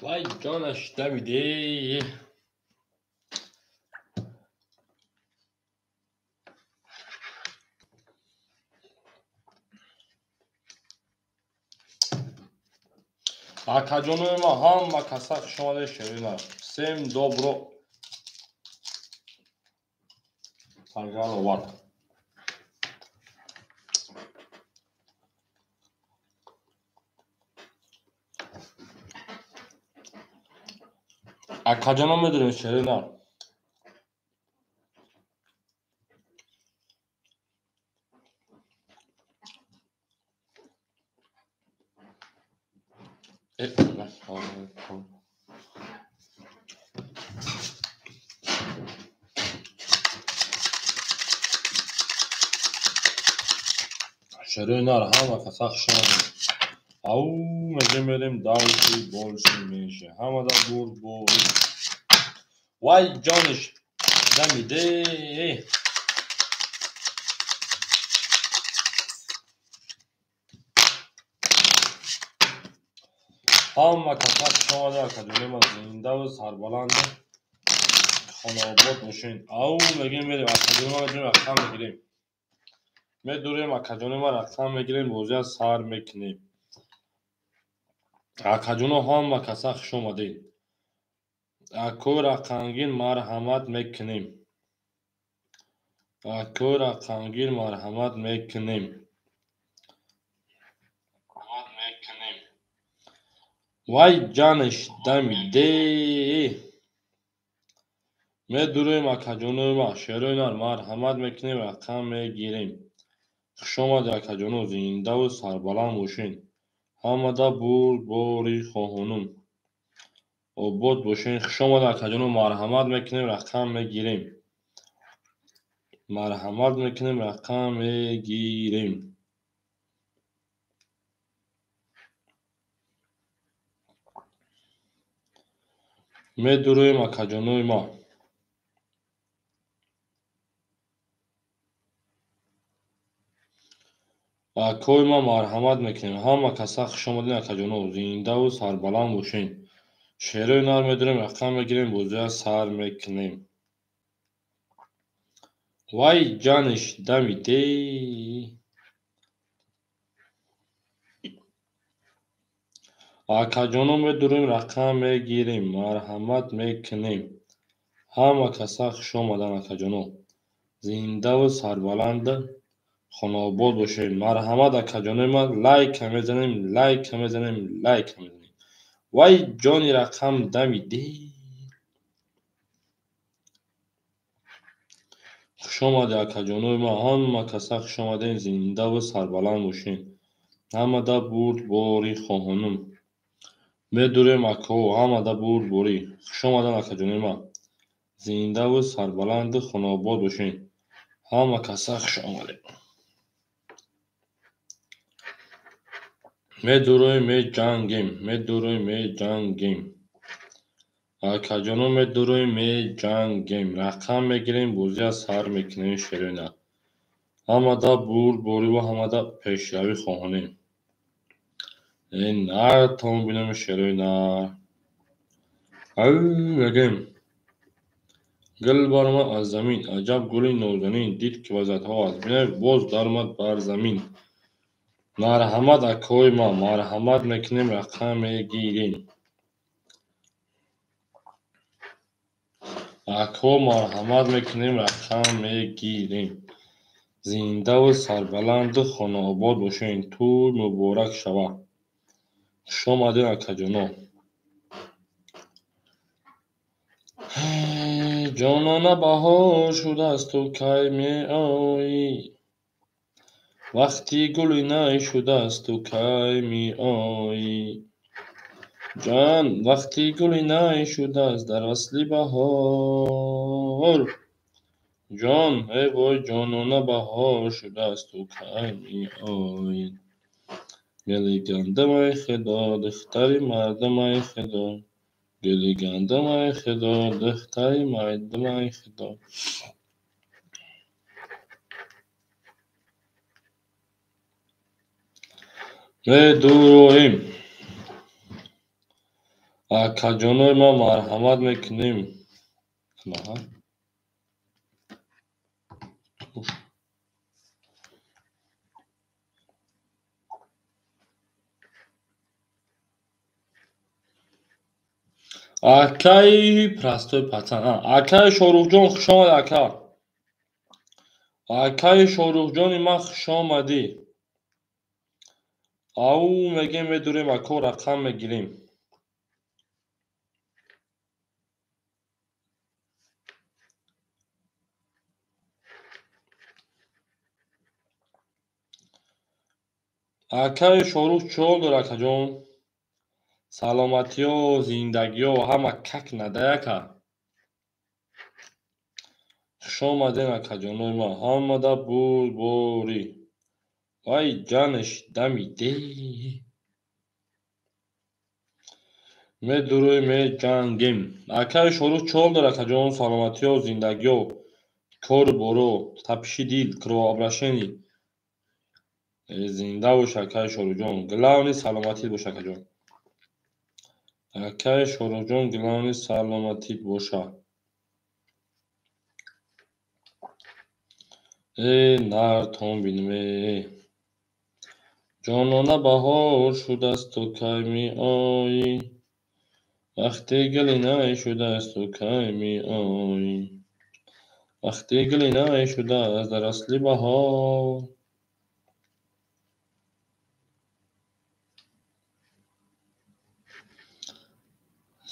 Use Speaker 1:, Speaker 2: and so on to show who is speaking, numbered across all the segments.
Speaker 1: Vay canış demidi. Akajonujeme hamma kasaq şomada şerinar. Всем добро пожаловать. Akajonum edirin şerinar. Şerinar hamma kasaq şomada. Au megemerim davti bolsun meşe. Hamada bu. Vay canış demidi. Hamma kasaq şomada akajonuma zinda ve sarbalandı. خانواد باشین او میگیم بریم اکادمی ما بریم رقم بگیریم میدوریم اکادمی ما رقم بگیریم بازی از سر میکنیم اکادمی هم و کسخ شما دین اکو رقمگیر مرحمت میکنیم اکو رقمگیر مرحمت میکنیم وای جانش دمیده میدوریم اکادمی ما شروینار مرحمت میکنیم رقم میگیریم شما در اکادمی زنده و سربلند باشین همدا بوری خواهنم عبود باشین شما در اکادمی مرحمت میکنیم رقم میگیریم مرحمت میکنیم رقم میگیریم میدوریم اکادمی ما اکوی ما مرحمت میکنیم همه کسخ شما در اکادمی زنده و سربلند باشین شیروی نار میدوریم رقم میگیریم بوزه سر میکنیم وای جانش دمیده اکادمی میدوریم رقم میگیریم مرحمت میکنیم همه کسخ شما در اکادمی زنده و سربلند خانواد باشین مرحمت اکادمی ما لایک میزنیم وای جانی رقم دمیده شما در اکادمی ما همه کسخ شما در زنده و سربلند باشین همه دا بوری خواهنم میدوریم اکو همه دا بوری شما در اکادمی ما زنده و سربلند خانواد باشین همه کسخ شما در میدوریم جنگیم اکادمی میدوریم جنگیم رقم میگیریم بوزی از سر میکنیم شیرینه همه دا بوری و همه دا پیشروی خواهنیم این نر تام بینم شیرینه او بگیم گل برما از زمین عجب گلی نازنین دید که وزت ها از بینه باز درمد بر زمین مرحمت اکوی ما مرحمت میکنیم رقم میگیریم اکو مرحمت میکنیم رقم میگیریم زنده و سربلند خانه آباد باشین طول مبارک شود شما در اکادمی جانانه بهار شده است و کی می آیی وقتی گلی نی شده است و کی می آیی جان وقتی گلی نی شده است در اصل بهار جان ای وای جانانه بهار شده است و کی می آیی گلی گندم ای خدا دختری مردم ای خدا گلی گندم ای خدا دختری مردم ای خدا میدوریم акаҷонои ман марҳамат мекунем. акаи простой пацан. акаи Шоҳрухҷон хушомад ака. акаи Шоҳрухҷони ман хушомадӣ. ав мегем медурем ако рақам мегирем. акаи Шоҳрух чиҳол дорад акаҷон? саломатиё зиндагиё ҳама как нада ака. хушомадем акаҷонои ман ҳамада бурборӣ. вай ҷанеш дами де. медурӯем меҷангем. акаи Шоҳрух чиҳол дорад акаҷон? саломатиё зиндагиё кору боро тапиши дил кровообращени. зинда бош акаи Шоҳрухҷон. главни саломатит бош акаҷон. акаи Шоҳрухҷон главни саломатит боша. нартон бинме. ҷонона баҳор шудасту кай меоӣ. вақте гули най шудасту кай меоӣ. вақте гули най шудааст дар асли баҳор.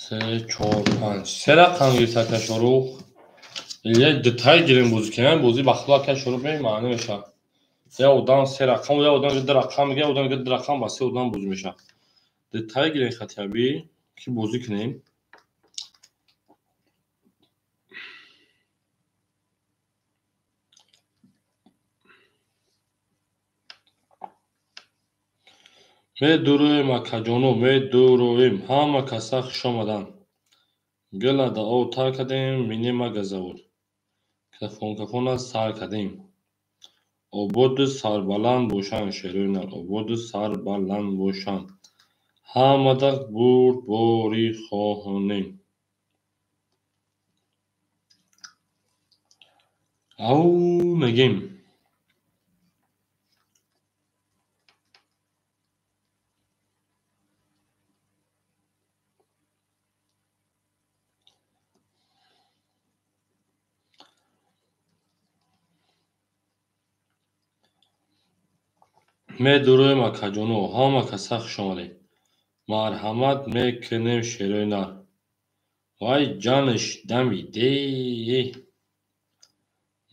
Speaker 1: се чор панҷ се рақам гирифт акаи Шоҳрух. илья дутаи гирем бозӣ кунем. бозӣ ба худо акаи Шоҳрух маънӣ мешавад. я одам се рақам я одам ду рақам мегӯяд, я одам ду рақам ба се одам бозӣ мешавад. дутаи гирем хатиабӣ ки бозӣ кунем. медурӯем акаҷоно медурӯем. ҳама каса хушомаданд. гула дао тар кардем мине магазавур. кафон кафона сар кардем. ободу сарбаланд бошанд шерои нар. ободу сарбаланд бошанд. ҳамада бурдборӣ хоҳонем. ав мегем. медурӯем акаҷоно ҳама каса хушомадед. марҳамат мекунем шерои нар. вай ҷанеш дами де.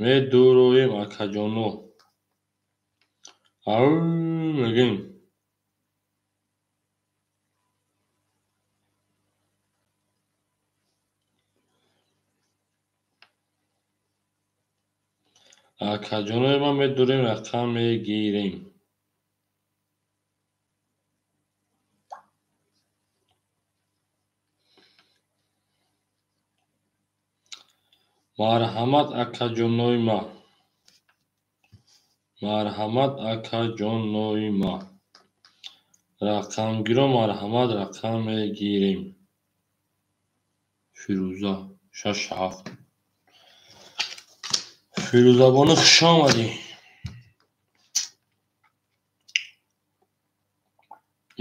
Speaker 1: медурӯем акаҷоно. ав мегем. акаҷонои ман медурем рақам мегирем. марҳамат акаҷонои ман. марҳамат акаҷонои ман. рақамгиро марҳамат рақам мегирем. фирӯза 67. фирӯзабону хушомадӣ.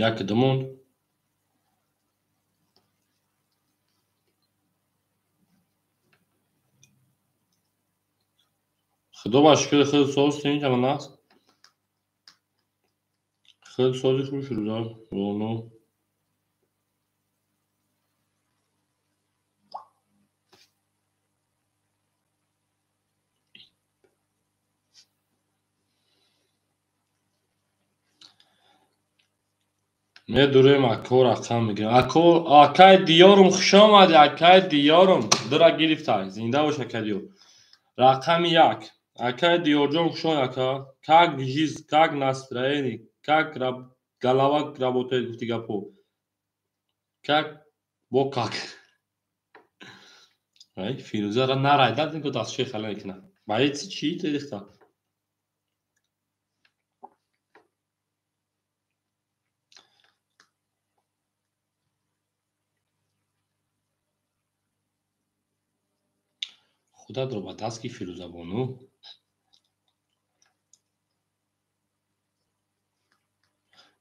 Speaker 1: яке думон. худо ба шукри хеле соз ничаман аст. хеле сози хуби фирӯза бону. медурем ако рақам мегирем. акаи диёрум хушомадӣ. акаи диёрум дура гирифтай. зинда бош акаи диёр. рақами як. акаи диёрҷон хушомад ака. как жизнь, как настроение, как голова работает гуфти гапо. как бо как. ай фирӯзара нарайдад ин дастшои хала мекунад. баъди чӣ рехта. خودت رو با دست کی فیروزه بانو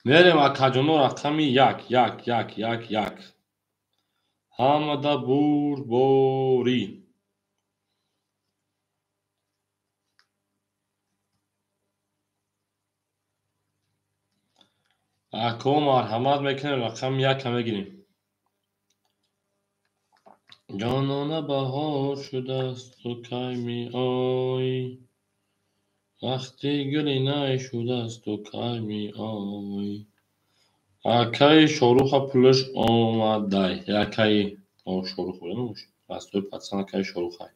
Speaker 1: میریم اکجانو رقمی یک حامده بوری اکو مرحمت میکنیم رقم یک همه گیریم جانانه بهار شده است تو کی می آیی وقتی گلی نشده است تو کی می آیی اکی شاروخ پولش آمده یکی شاروخ بوده نموش رستوی پتسن اکی شاروخ های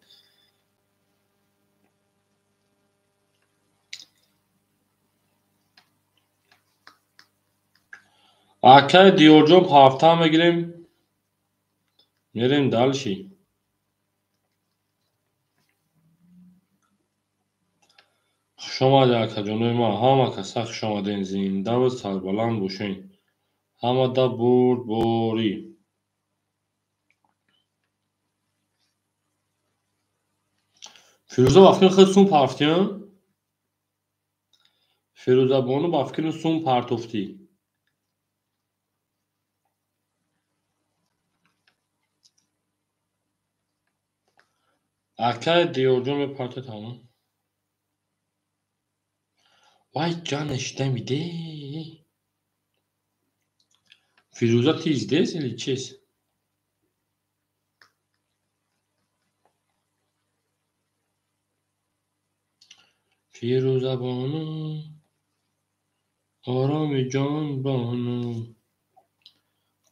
Speaker 1: اکی دیور جان هفته میگیریم میریم دلشی خوش آمده اکا جانوی ما همه کسا خوش آمدین زنده و سربلند باشین همه ده بوری فیروزه بافکر خود سون پرفتیم فیروزه بانو بافکر سون پرتفتی اکا دیور جان به پرته تمام وای جانش دمیده فیروزه تیزده سلی چیز فیروزه بانو آرام جان بانو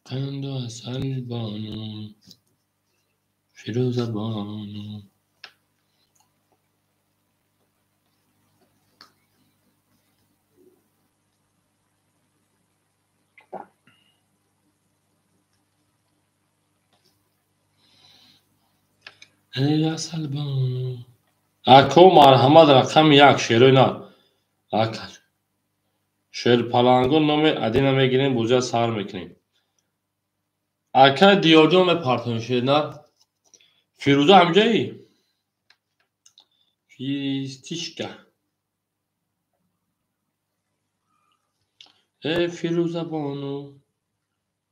Speaker 1: قند و اصل بانو فیروزه بانو ای اصل بانو اکو مرحمت رقم یک شیروی نه اکل شیر پلنگو نام ادینه میگیریم بوزه سر میکنیم اکا دیور جان به پرتون شیر نه فیروزه همجایی فیستیشکه ای فیروزه بانو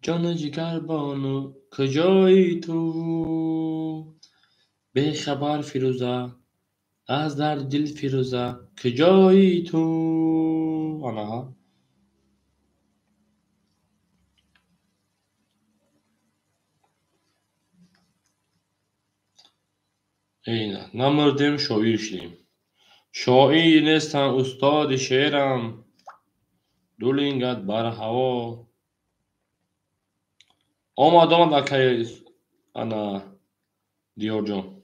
Speaker 1: جان جگر بانو کجایی تو به خبر فیروزه از در دل فیروزه کجایی تو آنها اینه نمردیم شاعر شدیم شاعر نیستم استاد شعرم دولینگت بر هوا آمد اکای انا دیور جان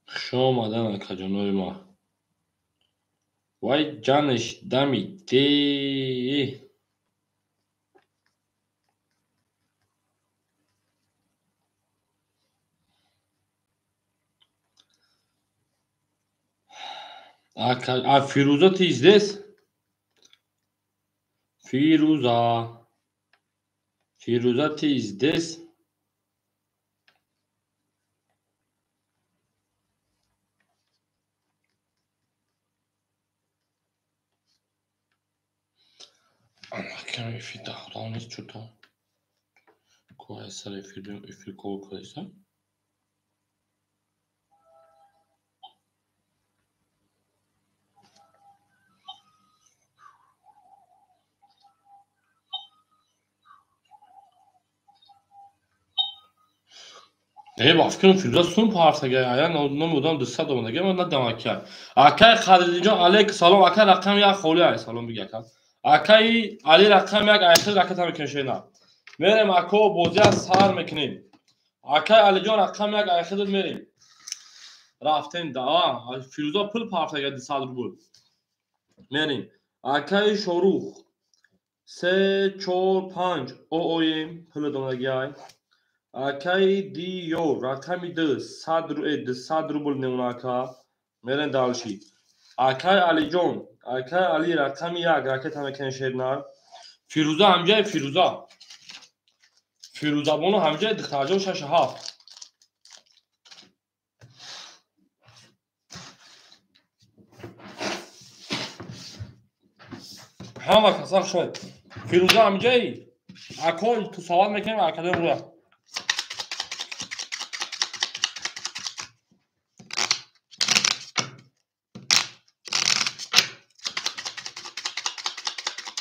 Speaker 1: خوش آمدن اکا جانوی ما وای جانش دمیده فیروزه تیزدست فیروزه فیروزه تیزدست کمی فیده خدا نیست چطور کوهستر افیر کوهستر ای بافکن فیروزه سون پارتگه آیا نمودم دوسته دومدگه من ندام اکر اکای خالد جان علیک سلام اکای رقم یک خولی های سلام بگی اکر اکای علی رقم یک ایخی رکت هم کنشه نه میریم اکو بوزی از سر میکنیم اکای علی جان رقم یک ایخی داد میریم رفتیم دا فیروزه پل پارتگه دی صدر بود میریم اکای شروع سه چور پنج اویم پل دومدگی های اکای دیو رقمی ده صد روبل نمونه که میرن دالشی Akay Alijon, Akay Ali رقم 1 رکت همه کنشیرنر. فیروزه همجای فیروزه بونو همجای دخترجان 6-7. همه کسا شد فیروزه همجای اکل تو سوال میکنیم اکده روی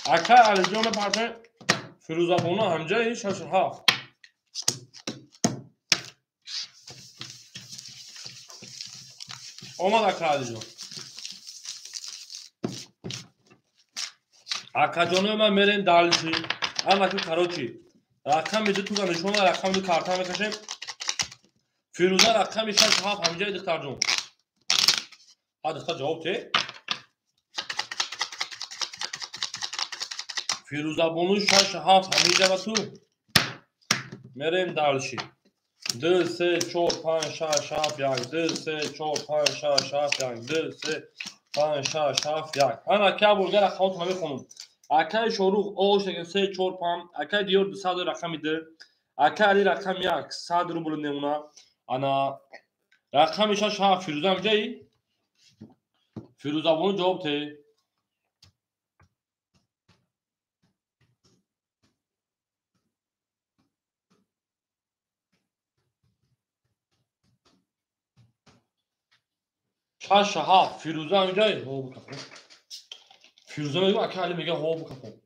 Speaker 1: اکای علیجان پرده فیروزه بونو همجای 6-7. اومد اکای علیجان اکا جانو من میریم دالچی اما که کاروچی رقم میده تو نشون رقم دو کارتا میکشیم فیروزه رقم 6-7 همجای دختر جون ها دختر جواب ته فیروزه بونو 6-7 همینجا و تو میریم دالچی 2 3 4 5 6 7 1 2 3 4 5 6 7 1 2 3 5 6 7 1 انا که بولگار اخوات میخونم اکای شروع اوش 3 4 5 اکای دیور 200 رقم میده اکای علی رقم 1 100 روبل نمونه انا رقم 6-7 فیروزه همجایی فیروزه بونو جواب ته 6-7 فیروزه همجایی هو بکن فیروزه میگه اکای علی میگه هو بکن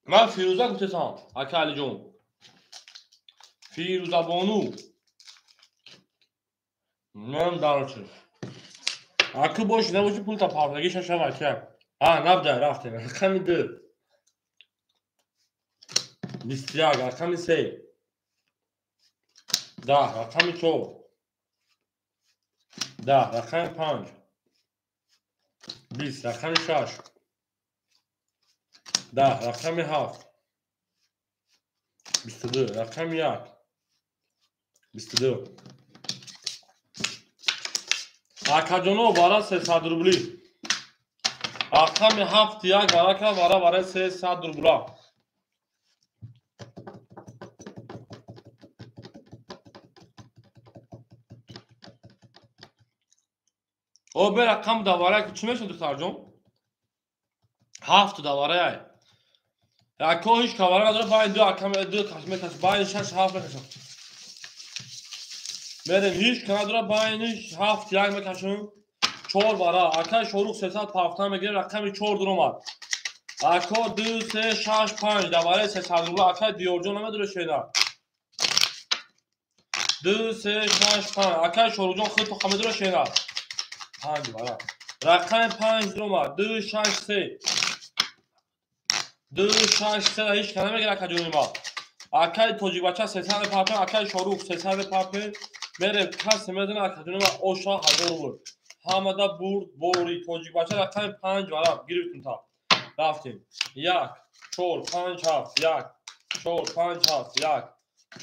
Speaker 1: من فیروزه گفتم اکای علی جون فیروزه بونو من دارچه اکو باش نباشه پول تا پاردگی 6-7 اکای نبده رفته رقم 2 21 رقم 3 10 رقم 4 10 رقم 5 20 رقم 6 10 رقم 7 22 رقم 1 22 اکا جانو برای 300 روبلی رقم 7 1 برای 300 روبلا او به رقم دواره چی میشه دختر جون 7 دواره اکا هیچ کاری نداره باید دو رقم دو کشمه کش باید 6-7 بکشم میریم هیچ کاری نداره باید 7 1 میکشم 4 برای اکا شروع 300 میگیره رقم 4 در اومد اکا 2 3 6 5 دواره 300 روبلا اکا دیور جون نمیدونه شیده 2 3 6 5 اکا شروع جون خود تو خمیدونه شیده 5 برای رقم 5 در اومد 2 6 3 2 6 3 هیچ کاری نمیگیره اکا جون ما اکای توجیک بچه 300 پاپه اکای شروع 300 پاپه میره کس میدونه اکا جون ما اوشا 1000 بود همه برد بوری توجیک بچه رقم 5 برای گیرتون تا رفتیم 1 4 5 7 1 4 5 7 1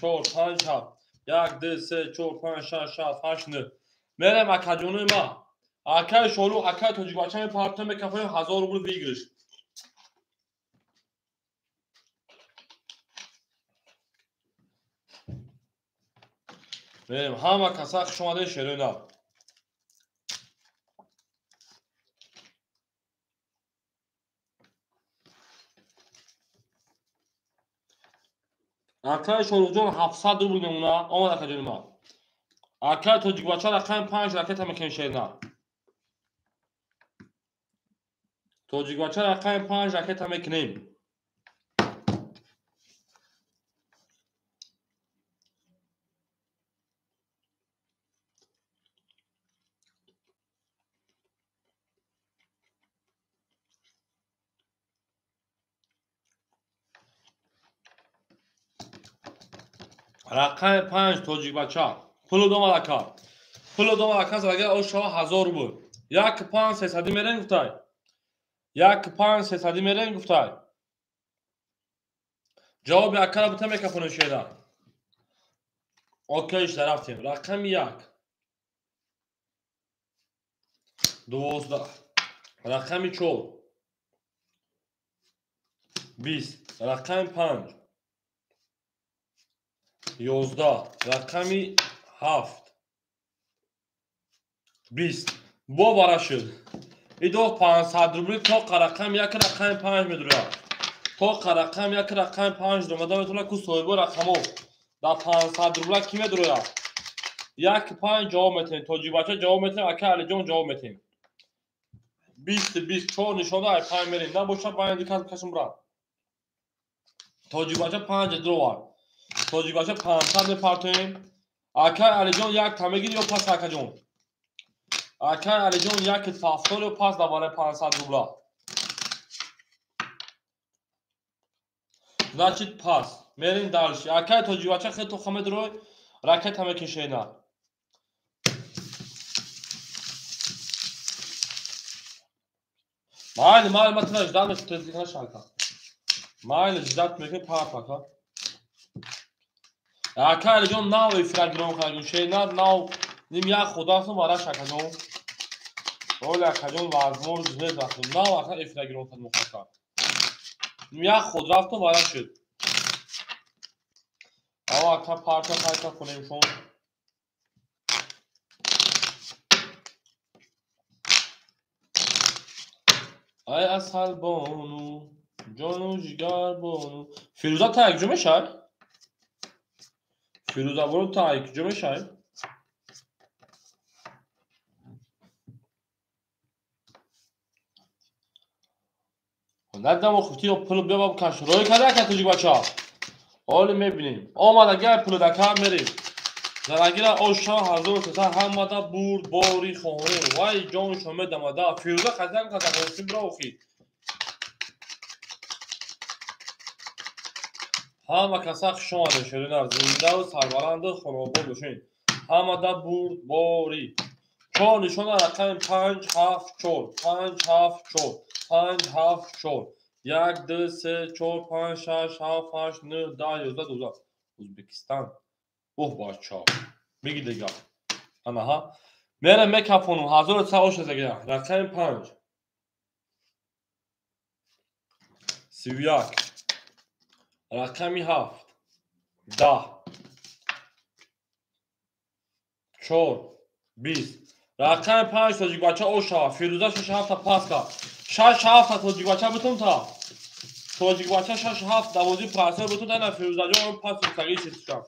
Speaker 1: 4 5 7 1 2 3 4 5 6 7 8 9 میرم اکا جون ما اکای شروع اکای توجیک بچه پاپه میکفه 1000 بود بگیرش بریم همه کسا شماده شیرونه اکای شروع جون 700 روبل نمونه آمد اکا جون ما اکای توجیک بچه رقم 5 رکت همه کنشیرونه توجیک بچه رقم 5 رکت همه کنیم رقم 5 توجیک بچه پول دوم اکا پول دوم اکا زرگه اوشا 1000 بود 1 5 300 میرن گفتای 1 5 300 میرن گفتای جواب اکا را بوده میکفونه شیده اوکیش رفتیم رقم 1 12 رقم 4 20 رقم 5 11 رقم 7 20 با برا شد ایدو 500 روبلی تو رقم یک رقم 5 میدونه تو رقم یک رقم 5 رو مدام میتونه که صاحب رقمو در 500 روبلی کی میدونه یک 5 جواب میتین توجی بچه جواب میتین اکه علی جان جواب میتین 24 نشانه های 5 میرین نباشه باید دیکن کشم برد توجی بچه 5 دروار توجی بچه 500 میپرتین اکه علی جان یک تمگیر یا پس اکه جان اکه علی جان یک تفتار یا پس دواره 500 روبلی значит پس میرین دالشی اکه توجی بچه خیلی تو خمه دروی رکت همه کشینه مایل مثلا اجداد میشه تزدیق نشالکا مایل اجداد میکنی پاکا اکه علی جان ناو افراگرام کنگون شینه ناو نیم یک خداستون وارا شکا جان اول اکه جان وازمون جنه داخل ناو اکه افراگرام کنگون خاکا نیم یک خداستون وارا شد او اکه پارتا خایتا کنیم شون ای اصل بانو جانو جگر بانو فیروزا تا یک جمعه شای؟ فیروزا برو تا یک جمعه شای؟ ندم و خفتی رو پلو بباب کش روی کده که توجی بچه ها حالی میبینیم آمد اگر پلو دکه میریم زرگیر آشا هزار تسا همه بود باری خونه وای جان شما دمده فیروزا خزم که تقوشیم برا اخی همه کسا خشان شدین از زنده و سربرند خانوابون بشین همه بود باری چار نشانه رقم 5 7 4 5 7 4 5 7 4 1 2 3 4 5 6 7 8 9 10 11 12 ازبکستان اوه بچه ها بگی دیگه ها میره میکفونو هزار سواش دیگه رقم 5 31 رقم 7 10 4 20 رقم 5 توجیک بچه اوشا فیروزه 6 7 پاس کا 6 7 توجیک بچه بتون تا توجیک بچه 6 7 دوازی پرسه بتون نه فیروزه جان پاس سگی شد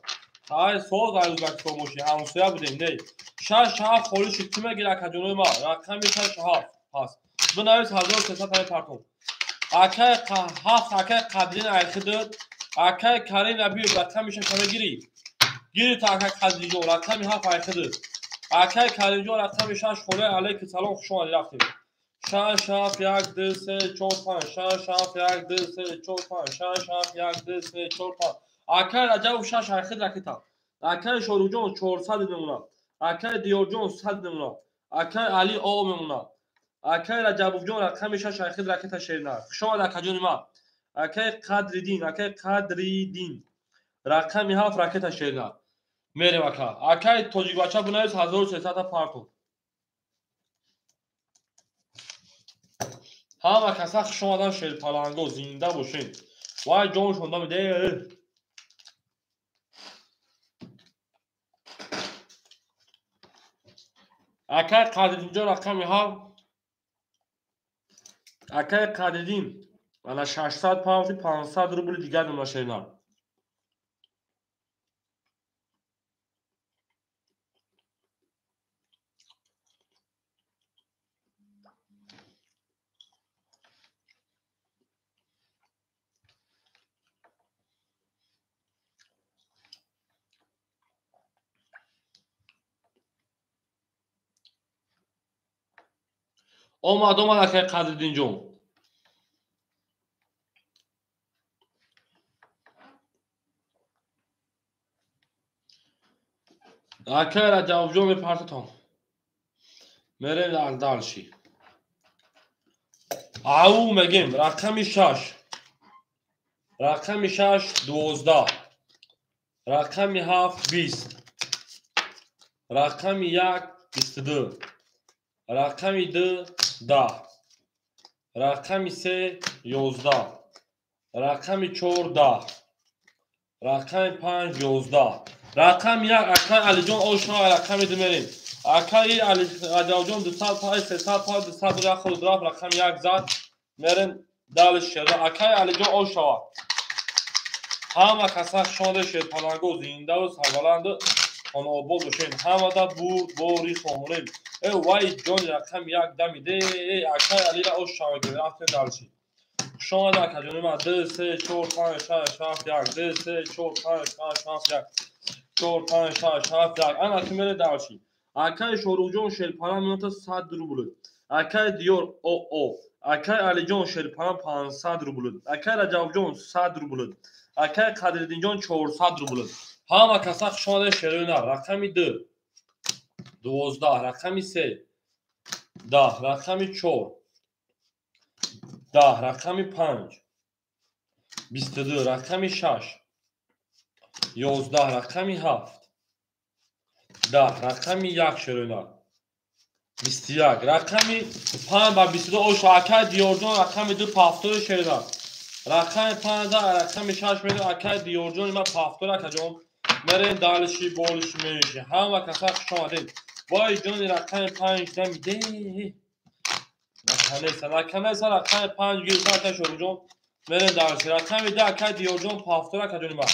Speaker 1: های سوز ازبک فروشی همسایه بودیم نه 6 7 خوری شد میگیره کجونوی ما رقم 6 7 پاس بنویس 1300 تای پارتون اکه 7 اکه قدرین ایخدد اکه کارین ابی رقم میشه کمه گیری تا اکه قدری جو رقم 7 ایخدد اکه کارین جو رقم 6 خوره علیک سلام خوش اومدی رفتیم 6 7 1 2 3 4 5 6 7 1 2 3 4 5 6 7 1 2 3 4 5 اکه رجب 6 ایخد رکتا اکه شورو جون 400 نمونه اکه دیور جون 100 نمونه اکه علی او نمونه اکه رجب جون رقم 6 ایخد رکتا شیرنا شما در کجون ما اکه قدری دین رقم 7 رکتا شیرنا میریم اکه توجیک بچه بنویس 1300 پارتون همه کسا شما دارن شیر پالانگو زنده باشین وای جان شونده میده اکه قدرین جا رقم 7 اکه قدرین والا 600 پاوندی 500 روبل دیگر نمونه شیرنا اومد اکه قدرین جون اکه رجب جون میپرتون میریم در دالشی او میگیم رقم 6 رقم 6 12 رقم 7 20 رقم 1 22 رقم 2 10 رقم 3 11 رقم 4 10 رقم 5 11 رقم 1 اکای علی جان اوشا رقم دمریم اکای علی جان 200 پای 300 پای 200 را خود را رقم 1 زد مریم دالش شد اکای علی جان اوشا همه کسا شده شد پناهگاه زنده و سربلند آن آباد بشین همه دا بوری خواهونیم ای وای جان رقم 1 دمیده اکای علی را اوشا گرفت دالشی شما دا کجانی ما 2 3 4 5 6 7 1 2 3 4 5 6 7 1 4 5 6 7 1 انا کمر دالشی اکای شوروجون شلپانا منوتا 100 روبل اکای دیور او اکای علی جان شلپانا 500 روبل اکای رجب جان 100 روبل اکای قدردین جان 400 روبل همه کسا شما شروینا رقم 2 12 رقم 3 10 رقم 4 10 رقم 5 22 رقم 6 11 رقم 7 10 رقم 1 شروینا 21 رقم 5 و 22 اوش اکای دیورجون رقم 2 پافتور شروینا رقم 15 رقم 6 میده اکای دیورجون ما پافتور اکجون مرین دالشی بولش میشه همه کسا شما دین وای جون رقم 5 دمیده رقم 5 گیرتا اکای شروجون مرین دالشی رقم 2 اکای دیورجون پافتور اکجون ما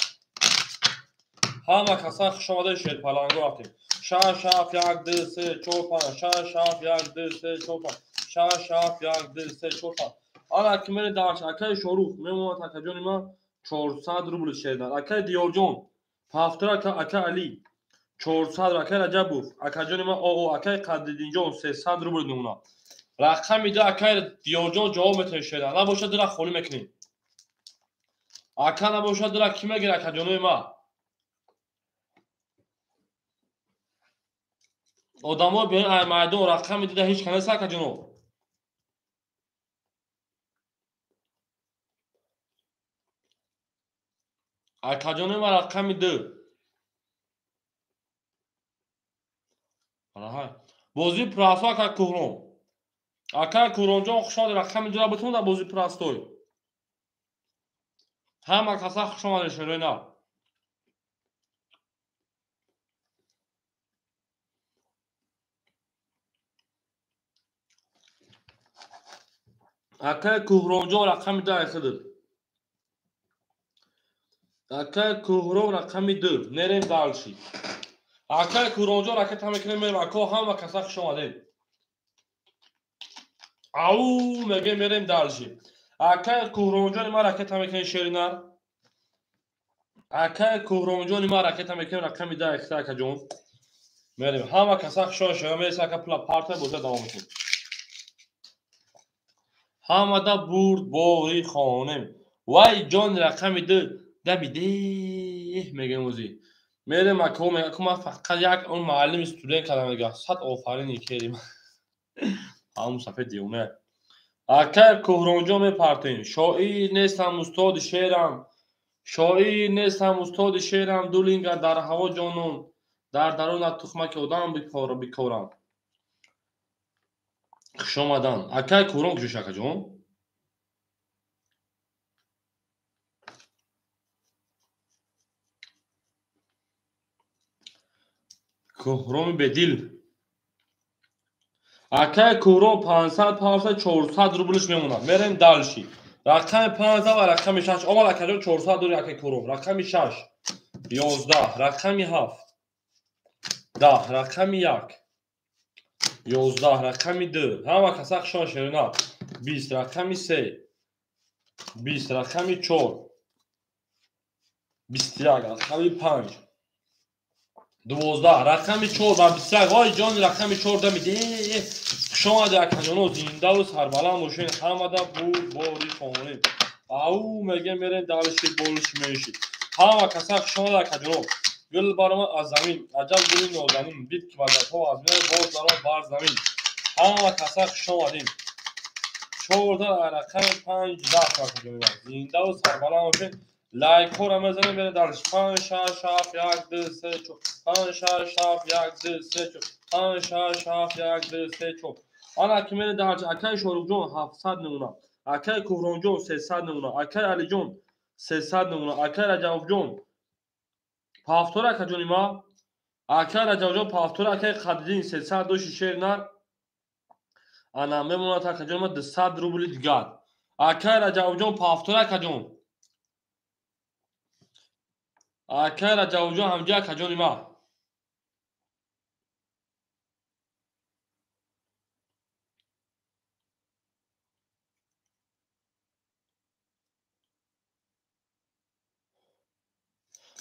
Speaker 1: همه کسا شما دین شد پلانگو رفتیم 6 7 1 2 3 4 5 6 7 1 2 3 4 5 6 7 1 2 3 4 5 آن اکمل داشت اکای شروع میموند اکجون ما 400 روبل شدن اکای دیورجون پافتور اکای علی 400 اکای رجبوف اکجون ما او اکای قدردین جان 300 روبل میموند رقم میده اکای دیورجون جواب میتونه شدن نباشه درا خالی میکنیم اکا نباشه درا کی میگیره اکجون ما آدما بیان مردم رقم میده هیچ کنه سر اکجون اکجون ما رقم میده بازی پراسو اکا کوهرون اکا کوهرون جان خوشحال رقم میده بتون در بازی پراستوی همه کسا خوشحال شروینا اکای کوهرون جان رقم میده اخدر اکای کوهرون رقم میده نریم دالشی اکای کوهرون جان رقم تمیکنه میرم اکا همه کسا خوشحال او میگه میریم دالشی اکای کوهرون جان ما رقم تمیکنه شیرینار اکای کوهرون جان ما رقم تمیکنه رقم میده اخدر جون میریم همه کسا خوشحال شما میرسه اکا پلا پارت بوده دوام میکنه همه دا برد باری خانم وای جان رقم ده بیده میگه موزی میره مکو میگه که من فقط یک اون معلم استودنت کردم میگه 100 آفرینی کردیم همون صفحه دیونه اکر کهرانجا میپرتین شاعر نیستم استاد شعرم شاعر نیستم استاد شعرم دولینگر در هوا جانون در درون تخمک آدم بکارم خوش آمدن اکر کهران کجا شکر جان کهران بدیل اکای کهران 500 500 400 روبلش میمونه میریم دالشی رقم 15 و رقم 6 اول اکجان 400 دوری اکای کهران رقم 6 11 رقم 7 10 رقم 1 11 رقم 2 همه کسا خشان شیرنا 20 رقم 3 20 رقم 4 21 رقم 5 12 رقم 4 و 21 وای جان رقم 4 میده شما در کجانو زنده و سربلند باشین همه دا بود باری خانیم او میگه میرین دالشی بولش میشید همه کسا شما در کجانو گل بارم از زمین عجب گلی نازنین بید که وزد ها از میان باز دارم بر زمین همه کسا شما دین 14 رقم 5 10 کجانو زنده و سربلند باشین لایک ها را میزنیم میره دالش 5 6 7 1 2 3 4 5 6 7 1 2 3 4 5 6 7 1 2 3 4 آن اکمل درج اکای شاروخ جان 700 نمونه اکای کوهران جان 300 نمونه اکای علی جان 300 نمونه اکای رجب جان پافتور اکا جانی ما اکای رجب جان پافتور اکای قدرین 300 دو شیشه نر انا میمونه تا کجا ما 200 روبل دیگر اکای رجب جان پافتور اکا جان اکای رجب جان همجا اکا جانی ما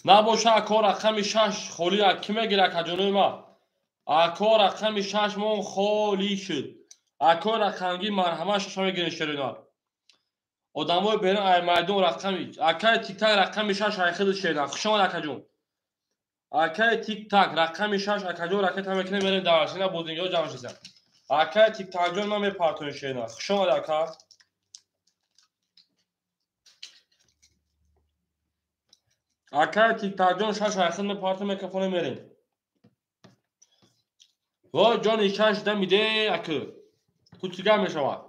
Speaker 1: نباشه اکا رقم 6 خالی اکی میگیره اکا جانی ما اکا رقم 6 مون خالی شد اکا رقمگی مرحمه 6 میگیره شرینا آدمای بیرون ای میدون رقمی اکای تیک تاک رقم 6 ای خود شرینا خوشم اکا جون اکای تیک تاک رقم 6 اکا جون رقم میکنه میریم دارسینا بودینگا جمع شدن اکای تیک تاک جون من میپارتون شرینا خوشم اکا اکای تیک تاک جون 6 ای خود میپارتون میکفونه میریم وای جان 6 دم میده اکا کوچیکا میشواد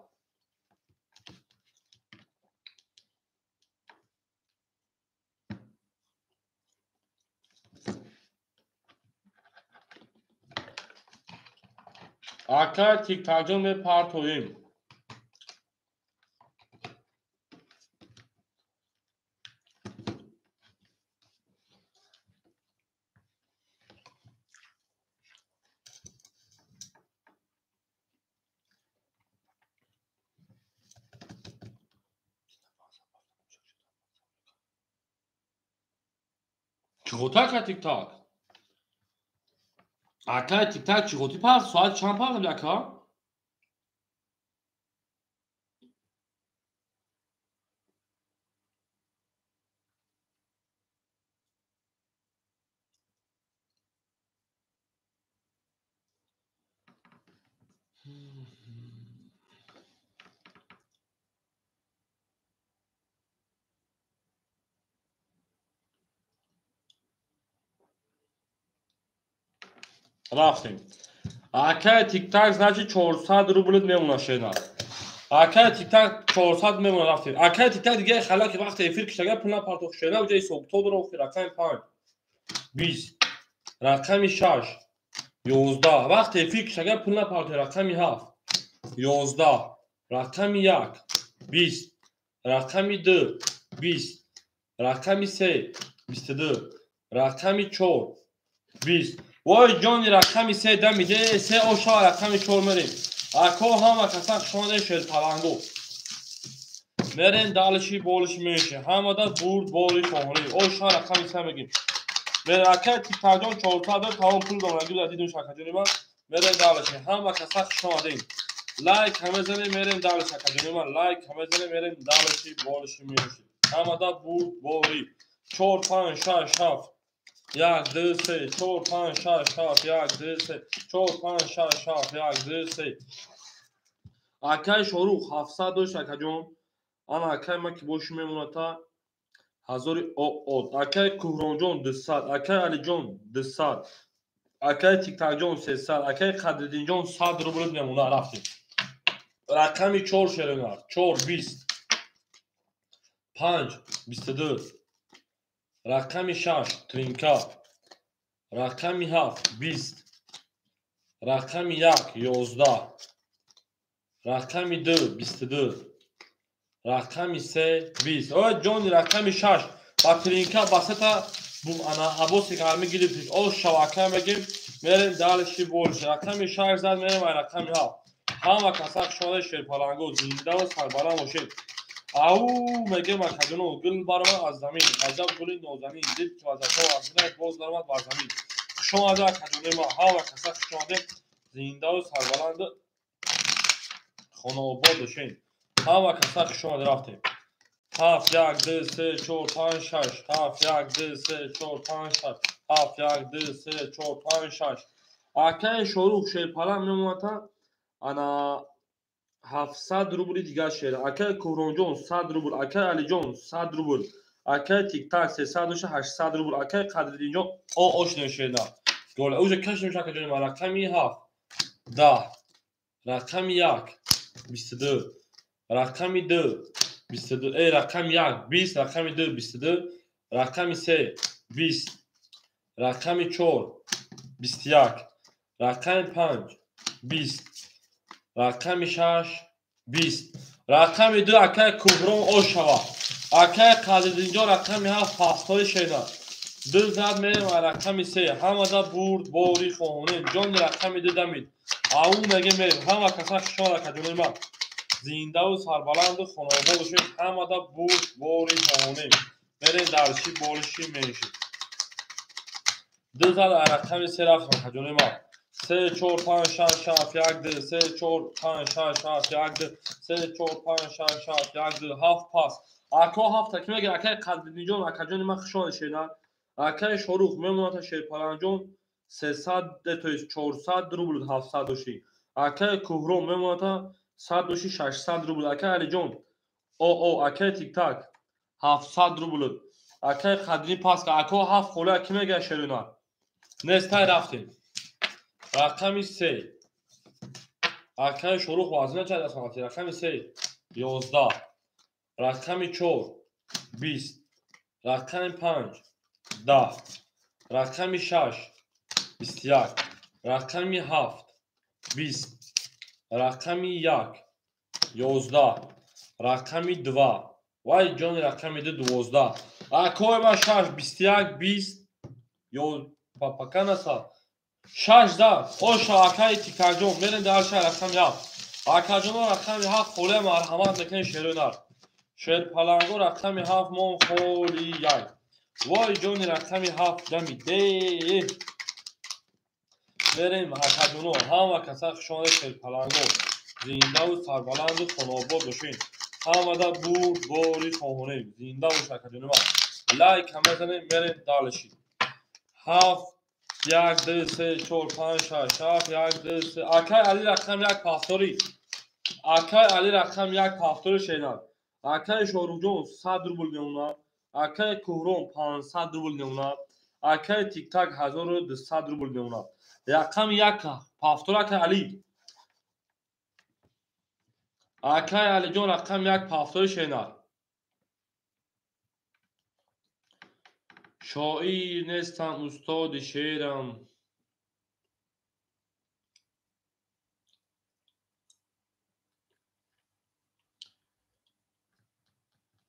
Speaker 1: اکای تیک تاک جون میپارتویم چیکوتا اکا تیک تاک اکای تیک تاک چیکوتی پارت ساعت چند پارت اکا رفتیم اکای تیک تاک значит 400 روبل میمونه شینا اکای تیک تاک 400 میمونه رفتیم اکای تیک تاک دیگه خلا که وقت افیر کشتگه پولنا پارتوخ شینا وجای سوکتو درو رقم 5 20 رقم 6 11 وقت افیر کشتگه پولنا پارتوخ رقم 7 11 رقم 1 20 رقم 2 20 رقم 3 22 رقم 4 20 وای جانی رقم 3 دم میده 3 آشا رقم 4 میریم اکا همه کسا خشانه شد پلنگو میریم دالشی بولش میشه همه دا برد بولی شاهنی آشا رقم 3 میگیم میریم اکا تیک تاک جان 400 تمام پول دارم نگید دیدون شکر جانی من میریم دالشی همه کسا خشانه لایک همه زنه میریم دالش شکر جانی من لایک همه زنه میریم دالشی بولش میشه همه دا برد بولی 4 5 6 7 1 2 3 4 5 6 7 1 2 3 4 5 6 7 1 2 3 اکای شاروخ 700 داشت اکا جان آن اکای ما که باش میمونه تا 1000 اکای کوهران جان 200 اکای علی جان 200 اکای تیک تاک جان 300 اکای قدردین جان 100 روبل میمونه رفتیم رقمی 4 شلنار 4 20 5 22 رقمی 6 ترینکا رقمی 7 20 رقمی 1 11 رقمی 2 22 رقمی 3 20 اوه جانی رقمی 6 با ترینکا بسطه بوم انا عباسی که هرمی گیدیم پیش او شواکه میگیم میریم دالشی بولش رقمی 6 زد میریم رقمی 7 همه کسا شده شیر پلنگو زنده و سربالا موشید او میگیم اکجانو گل برمه از زمین عجب گلی نازنین دید که وزتا و ازنه باز درمد بر زمین شما از اکجانو ما همه کسا شده زنده و سربالند خانه آباد بشین همه کسا شما رفتیم 7 1 2 3 4 5 6 7 1 2 3 4 5 6 7 1 2 3 4 5 6 اکای شاروخ شیر پلنگ میمونه انا 700 روبل دیگه شیر اکای کوهران جان 100 روبل اکای علی جان 100 روبل اکای تیک تاک 300 800 روبل اکای قدردین جان او آشنا شیر گل اوج کش میشه که جنما رقمی 7 10 رقمی 1 22 رقمی 2 22 ای رقم 1 20 رقمی 2 22 رقمی 3 20 رقمی 4 21 رقمی 5 20 رقمی 6 20 رقمی 2 اکای کبرون اوشوا اکای قدید اینجا رقمی 7 پاسپوری شینا دو زد میریم و رقمی 3 همه دا برد باری خواهونه جان رقمی 2 دمید او میگه میریم همه کسا شما که جونی ما زنده و سربلند و خانواده باشید همه دا برد باری خواهونه میریم درشی بارشی میشید دو زد رقمی 3 رفت که جونی ما 3 4 5 6 7 1 2 3 4 5 6 7 1 2 3 4 5 6 7 1 2 7 پاس اکا 7 تک میگه اکای قدید جان اکا جون ما خشان شینا اکای شروع میمونه تا شیرپلنگ جون 300 تا 400 روبل 700 دوشی اکای کوهرو میمونه تا 100 دوشی 600 روبل اکای علی جون او اکای تیک تاک 700 روبل اکای قدیمی پاس که اکا 7 خوله کی میگه شیرونا نستای رفتیم رقمی 3 اکای شروع وزنه چند است رقمی 3 11 رقمی 4 20 رقمی 5 10 رقمی 6 21 رقمی 7 20 رقمی 1 11 رقمی 2 وای جان رقمی 2 12 اکای ما 6 21 20 یو پاپا نسا 16 اوشا اکای تیکا جون میرن در شهر رقمی 7 اکا جون رقمی 7 خوله مرحمت میکنی شیرونار شیر پلنگو رقمی 7 مون خولی یای وای جون رقمی 7 دمی دی بریم اکا جون همه کسا خشانه شیر پلنگو زنده و سربلند و خانواباد باشین همه دا بود باری خواهونه زنده و شکا جون ما لایک همه زنیم میریم دالشید 7 1 2 3 4 5 6 7 1 2 3 اکای علی رقم 1 پاستوری اکای علی رقم 1 پاستوری شینار اکای شوروجون 100 روبل نمونه اکای کوهرون 500 روبل نمونه اکای تیک تاک 1200 روبل نمونه رقم 1 پاستور اکای علی اکای علی جون رقم 1 پاستوری شینار شاعر نیستم استاد شعرم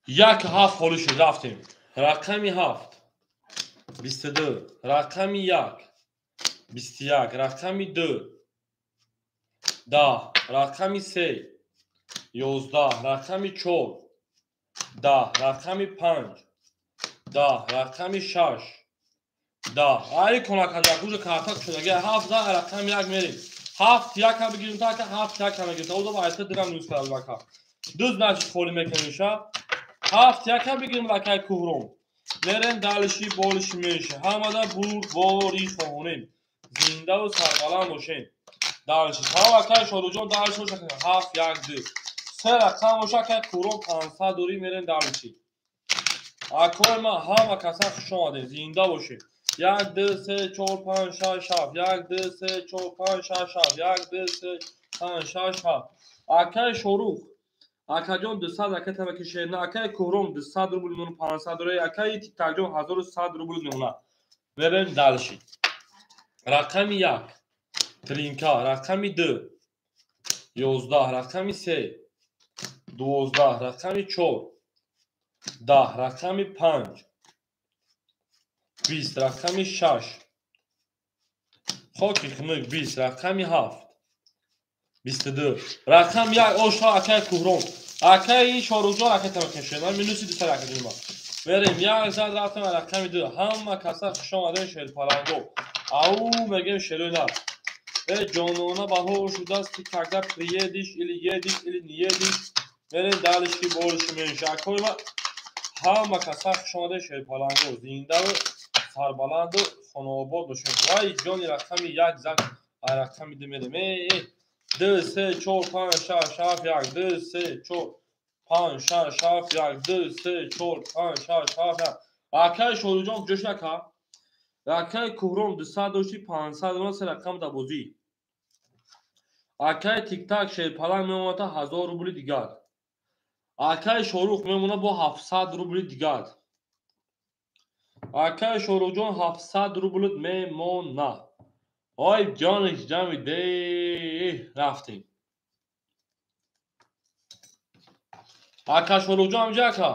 Speaker 1: یک 7 خولی شد رفتیم رقمی 7 22 رقمی 1 21 رقمی 2 10 رقمی 3 11 رقمی 4 10 رقمی 5 10 رقمی 6 10 ای کنک از رقوز کارتاک شده اگه 7 10 رقمی 1 میریم 7 1 هم بگیریم تا که 7 1 هم بگیریم تا اوزا با ایسته دیرم نوز کرد بکا دوز نشید خولی میکنیم شا 7 1 هم بگیریم لکه کوهرون میریم دلشی بالشی میشه همه دا بود باری خواهونیم زنده و سربلند باشین دلشی تا وکای شروجون دلشی باشه که 7 1 2 3 رقم باشه که کوهرون 500 دوری میریم دلشی اکای ما همه کسا خوش آمده زنده باشه 1 2 3 4 5 6 7 1 2 3 4 5 6 7 1 2 3 5 6 7 اکای شروع اکا جون 200 اکای تمکی شیرنا اکای کوهرون 200 روبل نمونه 500 دوری اکای تیک جون 1100 روبل نمونه بریم دلشی رقمی 1 ترینکا رقمی 2 11 رقمی 3 12 رقمی 4 10 رقمی 5 20 رقمی 6 خاکی خمک 20 رقمی 7 22 رقم 1 اوشا اکای کوهرون اکای شاروجان اکای تمکن شد من منوسی دوست اکای دیما بریم 1 زد رفتم رقمی 2 همه کسا خوش آمده شیر پلنگو او میگیم شلونا به جانونا بهار شده است که کگda پریدیش ili یدیش ili نیدیش بریم دلشی بولشی میشه اکای ما همه کسا خوش آمده شیر پلنگو زنده و سربلند و خانواباد باشیم وای جانی رقمی 1 زد رقمی 2 میریم 2 3 4 5 6 7 1 2 3 4 5 6 7 1 2 3 4 5 6 7 1 اکای شوروجان جوش نکا Акаи Кӯҳром 205 се рақам дабозӣ. Акаи Тик-так Шерпаланг мемонад 1000 рубли дигар. Акаи Шорух мемонад бо 700 рубли дигар. Акаи Шорухҷон 700 рублит мемонад. Ой ҷониш ҷамиде рафтем. Ака Шорухҷон ҳамҷа ака.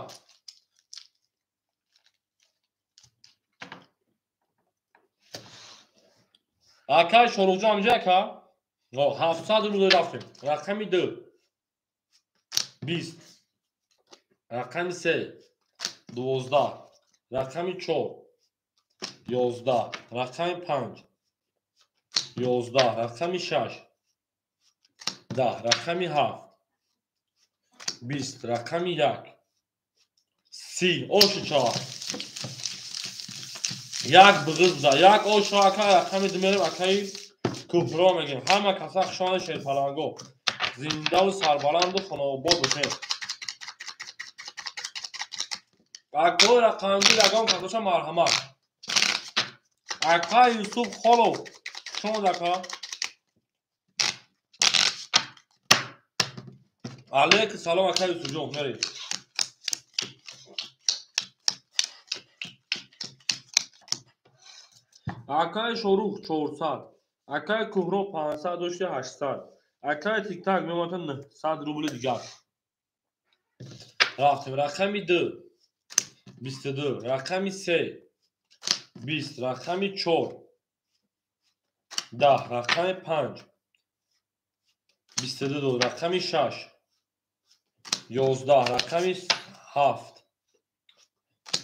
Speaker 1: Акаи Шорухҷон ҳамҷа ака. 700 рубли рафтем. Рақами 2 20. Рақами 3 12. Рақами 4 11. Рақами 5 11. Рақами 6 10. Рақами 7 20. Рақами 1 30. Оши чаҳ. Як биғиз буда. Як ошо ака рақами димерем акаи Кӯҳром мегем. Ҳама каса хушони шерпаланго. Зиндаву сарбаланду хонобод бошем. Акаи рақамги ягон касаша марҳамат. Акаи Юсуф Холов. Шумод ака. Алейкум салом акаи Юсуфҷон. Мерем. Акаи Шорух 400. Акаи Кӯҳром 500 дошти 800. Акаи Тик-так мемонад 900 рубли дигар. Рафтем. Рақами 2 22. Рақами 3 20. Рақами 4 10. Рақами 5 22. Рақами 6 11. Рақами 7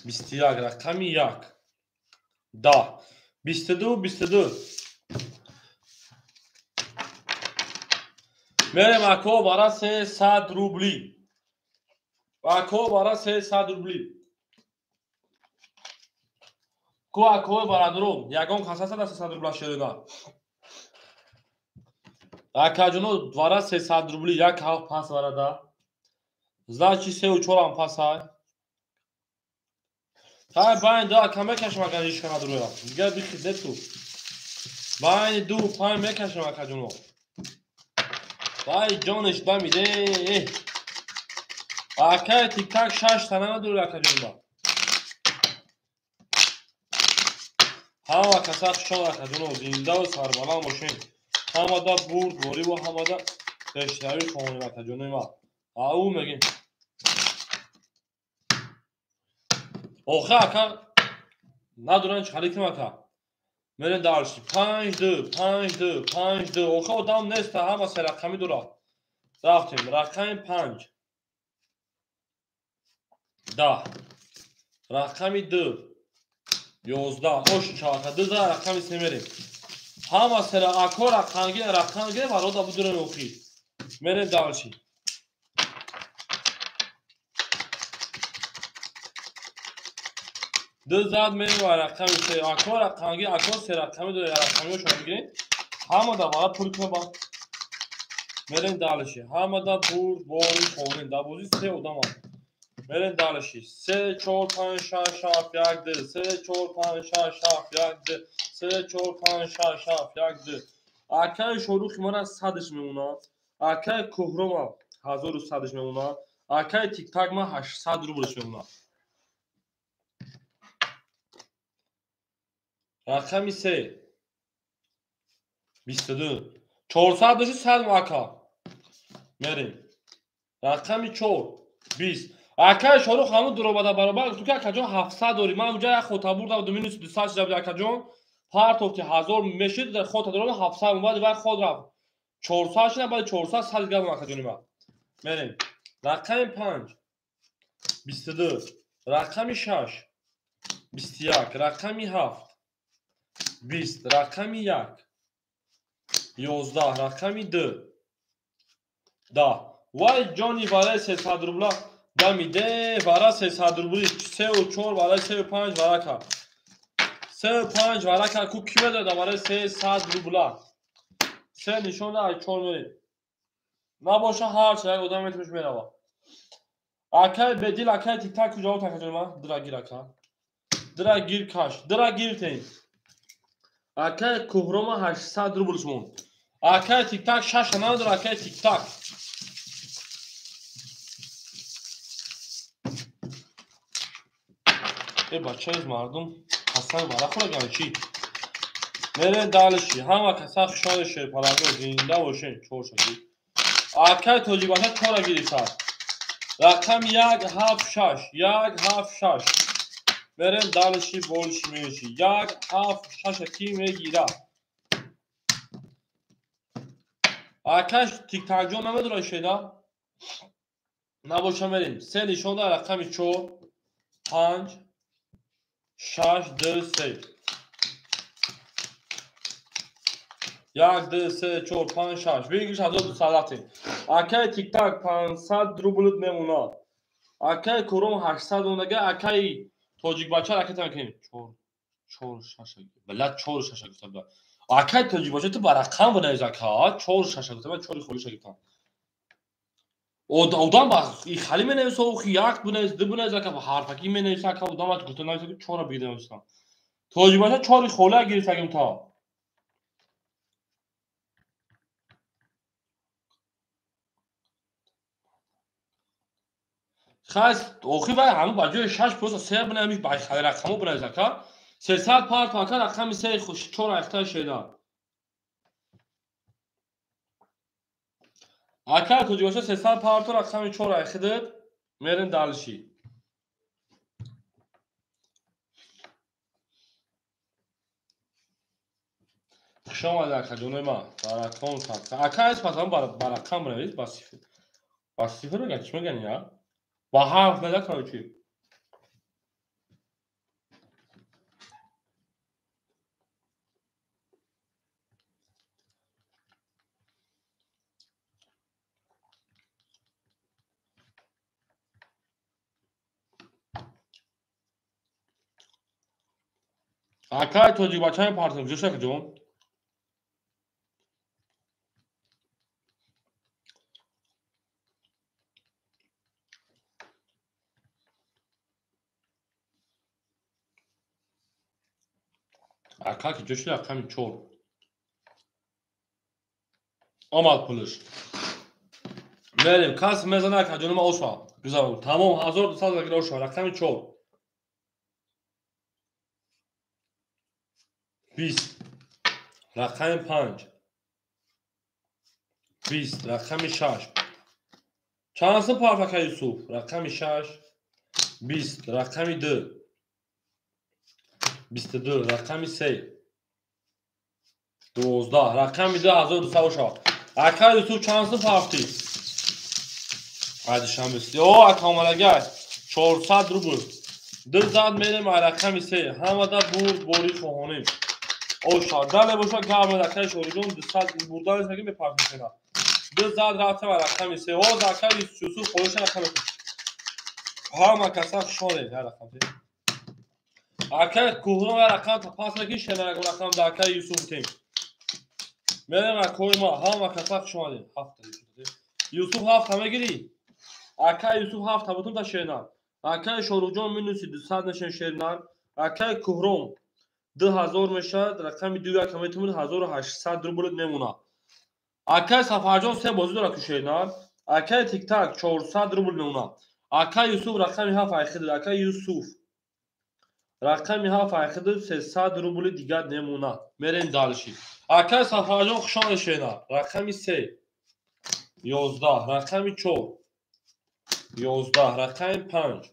Speaker 1: 21. Рақами 1 10. 22 22. Мерем ако бара 300 рубли. Ако бара 300 рубли. Ку акои барадорум ягон касаса да 300 рубла шерена. Акаҷоно бара 300 рубли як ҳафт пас барада. Значи 3 4 ам пасай. Тай байн да ака мекашам ака ишка надуруя. Дигар бихид нету. Байн 2 5 мекашам акаҷоно. Вай ҷониш дамиде. Акаи Тик-так 6 тана надуруя акаҷоно. ҳама каса хушон акаҷоно зиндаву сарбаланд бошем. ҳамада бурд вориву ҳамада пештави хонем акаҷонои ма. Ау мегем. охир ака надуран чариким ака. Мерем дарши 5 2 5 2 5 2. Охир одам неста ҳама се рақами дорад. Рафтем. Рақами 5 10. Рақами 2 11. Оши чака 2 рақами 3 мерем. ҳама се ако рақамге барода будурем охир. Мерем дарши. Дузад мерем ва рақами 3. Ако рақамги ако се рақами дора рақамио шумо бигирем. ҳамада бара пули кунем ба. Мерем далши. ҳамада бур бори хонем. Дабози 3 одамам. Мерем далши. 3 4 5 6 7 1 2. 3 4 5 6 7 1 2. 3 4 5 6 7 1 2. Акаи Шорухи мана 100 мемонад. Акаи Кӯҳромам 1100 мемонад. Акаи Тик-так ма 800 рублиш мемонад. Рақами 3 22. 400 дошти 100 ака. Мерем. Рақами 4 20. Акаи Шорух ҳамо дуробада баробар гуфту ки акаҷон 700 дорӣ. Ман уҷа як хота бурдам 2 минус 200 шида буд акаҷон. партовки 1000 мешид хота дорам 700 баъди вай ход рафт 400 шида баъди 400 100 гам акаҷони ма. Мерем. Рақами 5 22. Рақами 6 21. Рақами 7 20. Рақами 1 11. Рақами 2 10. Вай ҷони барои 300 рубла дамиде бара 300 рубли 3 و 4 барои 3 و 5 варака 3 و 5 варака ку ки медода барои 300 рубла 3 нишон дай 4 мерем набоша ҳар чӣ як одам метавонад мерава. Акаи бедил акаи Тик-так куҷо такаҷома дра гир ака дра гир каш дра гир тен Акай Куҳрома 800 рубл шумон. Акай тик-так 6 надор, акай тик-так. бачаи мардум ҳасан варахӯраган чӣ? Мерен далиши. Ҳама каса хушоли шерпаранго зинда бошен. Чоршаги. Акай тоҷикбаша 4 гирифтад. Рақам 176. 176. Мерен далиши болиши меши. 176 ки мегира. Акаш тик-такҷон намедура шеда? Набоша мерем. Се нишонда рақами 4 5 6 2 3. 1 2 3 4 5 6. Бигиш 1200. Акай тик-так 500 рублут мемуна. Акай Куром 800 монага. Акай тоҷикбача ракета мекунем. 4 6. Бала 4 6 гуфта. Акай тоҷикбача ту ба рақам бинавиз ака. 4 6 гуфта. Мен 4 холиша гуфтам. Одам ба и хали менависа охи 1 бинавиз 2 бинавиз ака ҳарфаки менависа ака одамат гуфта нависа 4 бинависа. Тоҷикбача 4 хола гирифтагим та. خاص اوخی وای همون باجوی 6 پوست سه بنمیش بای خاله رقمو بنازه کا 300 پار پاکا رقم سه خوش 4 اختار شده اکا تو جوشه 300 پار تو رقم 4 اخدت میرن دالشی شما در کجونه ما براتون فقط اکا اس مثلا برقم بنویس با صفر رو چی میگن یا با حرف بده کارو چی اکا تو جی بچه پارتون جوشه کجون اکا که جوشه رقم 4 آمد پولش بریم کس میزنه که جونم اوشا گذارم تمام 1200 گرفت اوشا رقم 4 20 رقم 5 20 رقم 6 چند سه پارفکه یوسف رقم 6 20 رقم 2 22 رقم 3 12 رقم 2200 اوشا اکا یوسف چند سه پارفتی عادشان بسی او اکا ملگه 400 روبل دل زاد میرم رقم 3 همه دا بوری خواهانیم اوشا دل باشا گرم اکا شوریجون 200 بردان سگی می پارفتی نه دل زاد رفته و رقم 3 او اکا یوسف خودش رقم 3 همه کسا شونه در رقم 3 اکا کوهرو و رقم تا پاس نگی شنه رقم دا اکا یوسف تیم میرم اکوی ما همه کسا شونه یوسف هفت همه گیری اکا یوسف هفت همتون تا شنه اکا شوریجون منوسی 200 نشن شنه اکا کوهرو 2000 میشه رقم 2 اکا میتونید 1800 روبل میمونه اکا سفرجان سه بازی داره تو شنه اکا تیک تاک 400 روبل میمونه اکا یوسف رقم هفت ایخد اکا یوسف رقم هفت ایخد 300 روبل دیگه نمونه میرین دالشی اکا سفرجان خوشان شنه رقم 3 11 رقم 4 11 رقم 5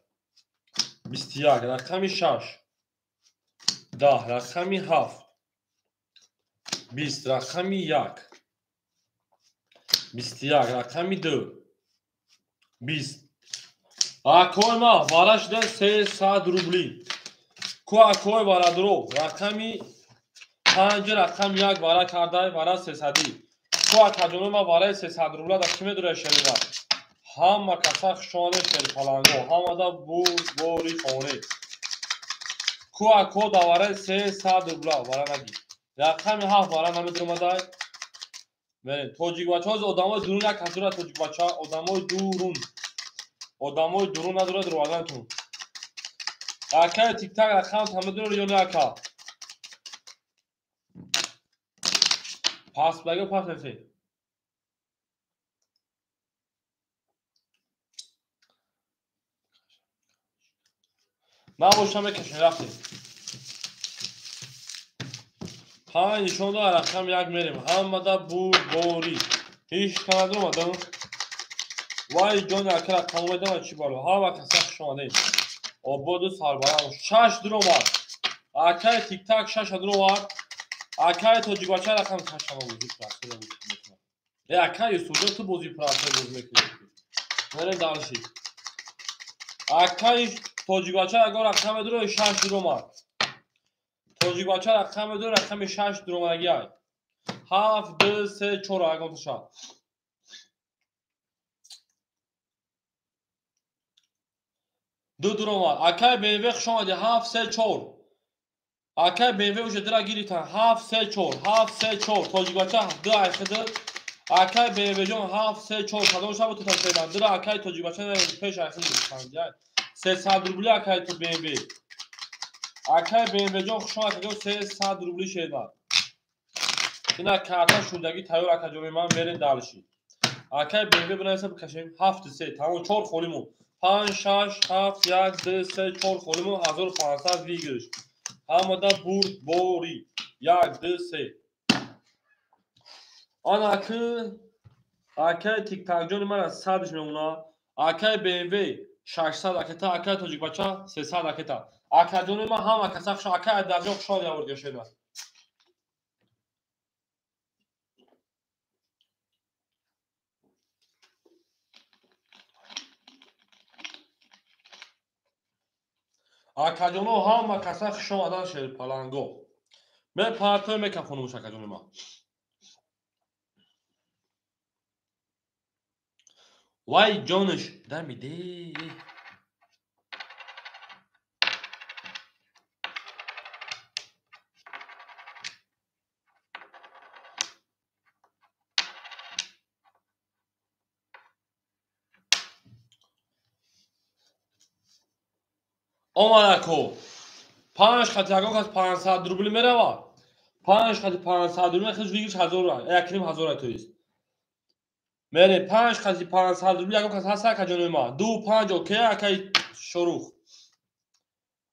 Speaker 1: 21 رقم 6 10 رقم 7 20 رقم 1 21 رقم 2 20 اکوی ما وارش ده 300 روبلی کو اکوی وارادرو رقمی 5 رقم 1 وارا کرده وارا 300 کو اکاجون ما وارا 300 روبلا دا کی میدونه شنیدا همه کسا خشانه شل پلنگو همه دا بوری خونه کو اکو دا وارا 300 روبلا وارا نگی رقم 7 وارا نمیدونه دای بریم توجیک بچه ها آدمای درون یک کسوره توجیک بچه ها آدمای درون نداره دروازن تون اکای تیک تاک رقم همه دور یا نه اکا پاس بگه پاس بفی نباشم بکشین رفتیم 5 شما دو رقم یک میریم همه بوری هیچ کنه در اومدم وای جان اکر رقم اومدم چی بالا ها و کسخ شما دید آبادو سربارم 6 در اومد اکر تیک تاک 6 در اومد اکر تو جیباچه رقم 6 شما وجود پرسته وجود میکنه اکر سوژه تو بوزی پرسته وجود میکنه میریم دارشی اکر توجیباچه اگر رقم در 6 در اومد توجیباچه رقم در رقم 6 در اومد های 7 2 3 4 اگم تشا دو در اومد اکر BMW شما دی 7 3 4 اکر BMW وجه درا گیریتن 7 3 4 7 3 4 توجیباچه دو اخده اکر BMW جون 7 3 4 کدوم شب تو تشریدن درا اکر توجیباچه پیش اخده میکنن 300 روبلی اکر تو BMW اکر BMW جون شما که 300 روبلی شیدن اینا کارتا شدگی تایور اکر جون من برین دالشی اکر BMW بنویسه بکشیم 7 3 تمام 4 خولیمو 5 6 7 1 2 3 4 خولیمو 1500 ویگرش همه بوری 1 2 3 آن اکر تیک تاک جون من از 100 میمونه اکر BMW 600 اکتا اکر توجیک بچه 300 اکتا اکر جون من هم اکسخ شو اکر در جا خوشحال یاورد گشته اکجونو هم کسخ شما آدان شد پلنگو من پارتوی میکفونموش اکجونو ما وای جانش دمیده اومدکو 5 خط یکم از 500 روبلی میره 5 خط 500 روبلی خیلی ویگش 1000 اکریم 1000 تویست میره 5 خط 500 روبلی یکم از هست اکجونو ما 2 5 اوکی اکی شروع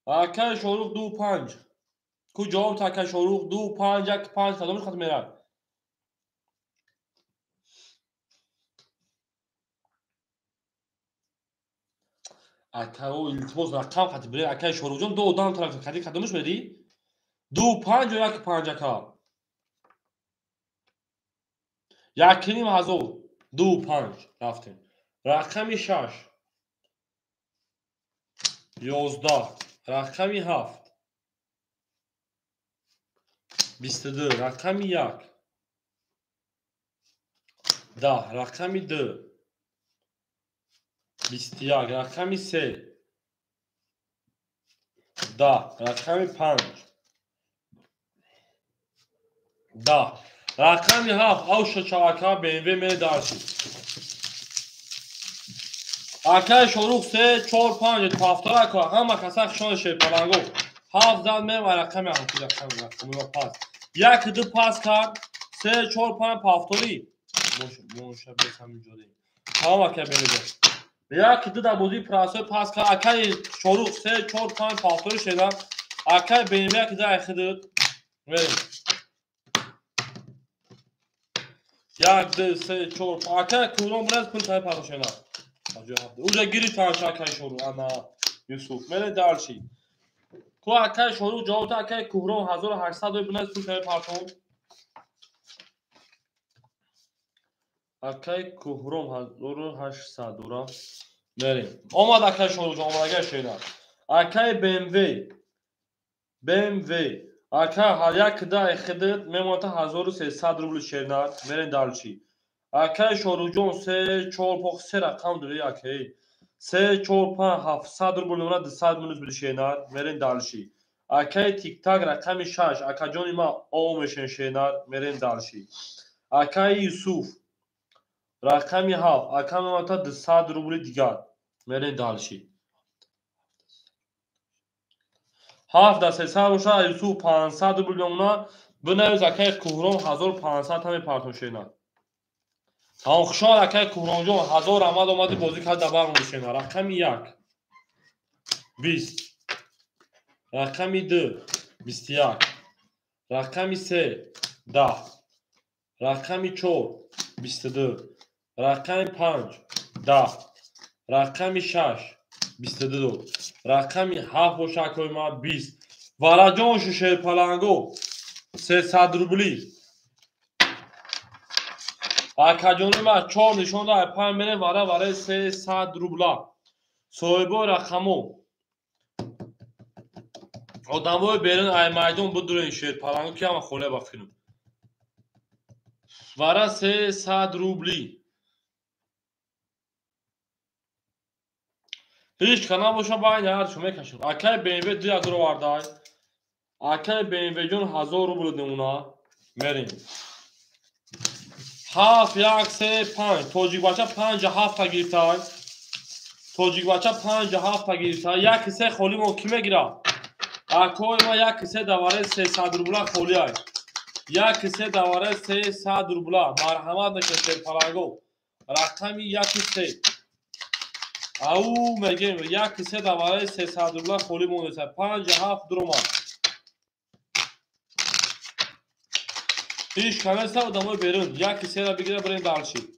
Speaker 1: اکی شروع 2 5 کو جواب تا اکی شروع 2 5 1 5 کدومش خط میره اکاو التماس رقم خط بری اکی شروع جون 2 دام طرف خطی کدومش میری 2 5 و 1 5 اکا یکینیم هزار 2 5 رفتیم رقمی 6 11 رقمی 7 22 رقمی 1 10 رقمی 2 21 رقمی 3 10 رقمی 5 10 رقمی 7 او شچاکا BMW میره دارشی اکای شروع 3 4 5 پافتار اکا همه کسا خشان شد پلنگو 7 زد میم و رقمی 7 رقمی پاس یک دو پاس کرد 3 4 5 پافتاری موشه بیس همینجوری همه که بمیده یک دو در بودی پراسه پاس کرد اکای شروع 3 4 5 پافتاری شدن اکای BMW که در اخدود بریم 1 2 3 4 5 اکای کولون برز کل تای پاس شدن اوجا گیری تانشا اکای شروع انا یوسف میره دارشی تو اکای شروع جاوت اکای کوهرون 1800 بنز کل تای پارتون اکای کوهرون 1800 را بریم آمد اکای شروع آمدگه شیدن اکای BMW اکای هر یک ده اخدت میمونتا 1300 روبل شیدن میرین دارشی اکای شروع جون 3 4 5 3 رقم داری اکای 3 4 5 700 روبل نمونه 200 منوز بلی شیدن میرین دارشی اکای تیک تاک رقمی 6 اکای جونی ما آمشن شیدن میرین دارشی اکای یوسف رقمی 7 اکای میمونتا 200 روبل دیگر میرین دارشی 7 در 300 روشا یوسف 500 روبل نمونه بنویس اکای کوهرام 1500 همه پرتوشینا. هم خوشحال اکای کوهرام جان 1000 آمد اومدی بازی کرد دباغ میشینا. رقم 1 20. رقم 2 21. رقم 3 10. رقم 4 22. رقم 5 10. رقم 6 22. رقم 7 و شکل ما 20. وارجان شیر پلنگو 300 روبلی. اکاجون ما 4 نشون داد 5 میره واره 300 روبلا. صاحب رقمو آدمای بیرون ای میدان بدون شیر پلنگو که هم خوله بافینم. واره 300 روبلی. هیچ کنم باشه با این هر شما میکشم. اکای BMW 2000 واردای. اکای BMW جون 1000 روبل دمونا میریم. 7 1 3 5 توجیک بچه 5 7 تا گرفتای. توجیک بچه 5 7 تا گرفتای. یک کیسه خولی ما کی میگیره؟ اکای ما یک کیسه دواره 300 روبل خولی های. یک کیسه دواره 300 روبل. مرحمت نکشید پلنگو. رقم یک کیسه. او میگیم یک کیسه دواره 300 روبل خولی مونده 5 7 درومان. هیچ کنه سر دمای بیرون یک کیسه را بگیره بریم دالشی.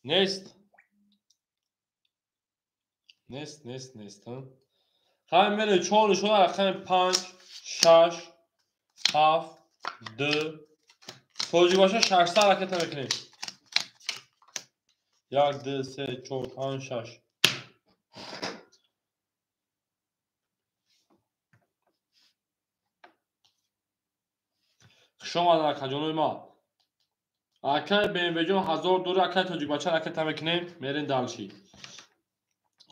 Speaker 1: نیست همین میره 4 نشون رقم 5 6 7 2 توجیه باشه 600 حرکت میکنیم. 1 2 3 4 5 6. شما در کجانوی ما اکای BMW جون 1000 دور اکای توجیه باشه حرکت میکنیم میرین دالشی.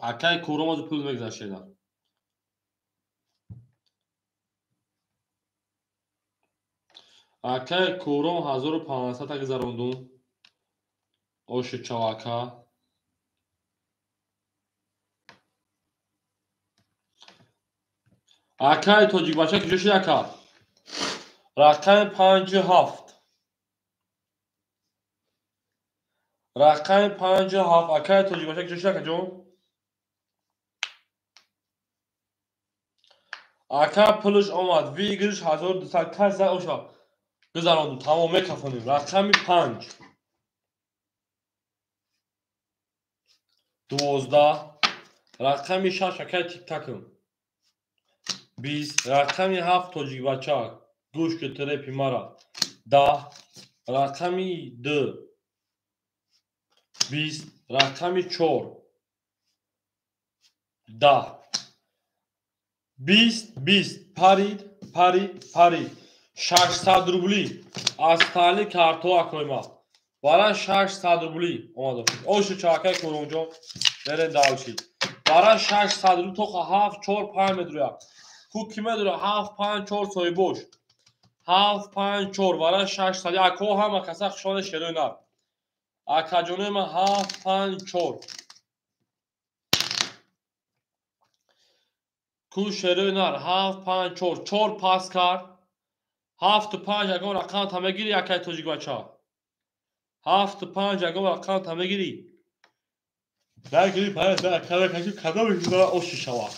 Speaker 1: اکای کوروم از پول میگذاشته. اکای کوروم 1500 تا گذروندون. اوش چواکا. اکای توجیک باشه که جوشی اکا. رقم 57. رقم 57 اکای توجیک باشه که جوشی اکا جون. اکا پلش آمد ویگرش 1200 کس در اوشا گذراندون تمامه کفانیم. رقم 5 12. رقم 6 اکای تیک تکم 20. رقم 7 توجیک باشه گوش که ترپی مرا 10. رقم 2 20. رقم 4 10 20 پرید 600 روبلی از تالی کارتو اکوی ما وارا 600 روبلی اومد اوشو چاکای کورونجو برین دالشید وارا 600 روبلی تو 7 4 5 مدرویا کو کی مدرو 7 5 4 سوی بوش 7 5 4 وارا 600 اکو هم کسا خشون شروع نه اکاجونه ما 7 5 4 کو شروع نار 7 5 4 4 پاس کار 7 5 اگه رقم تا میگیری اکای توجیک بچه 7 5 اگه رقم تا میگیری نگیری پایست اکای کشی کدا بشید اوشی شوا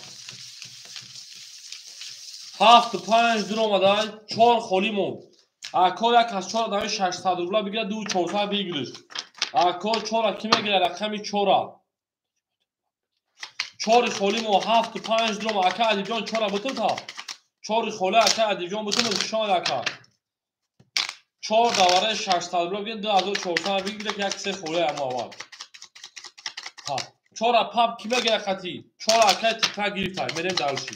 Speaker 1: 7 5 در اومدای 4 خولی مون اکا یک از 4 دامی 600 روبلا بگیره 2 400 بگیرش اکا 4 کی میگیره رقمی 4 4 خولی مون 7 5 در اومد اکا علی جان 4 بطور تا 4 خوله اکا علی جان بطور شان اکا 4 دواره 600 روبلا بگیره 2400 بگیره که یک سه خوله اما آورد 4 پاپ کی میگیره خطی 4 اکا تیکا گیرفتای میریم دالشی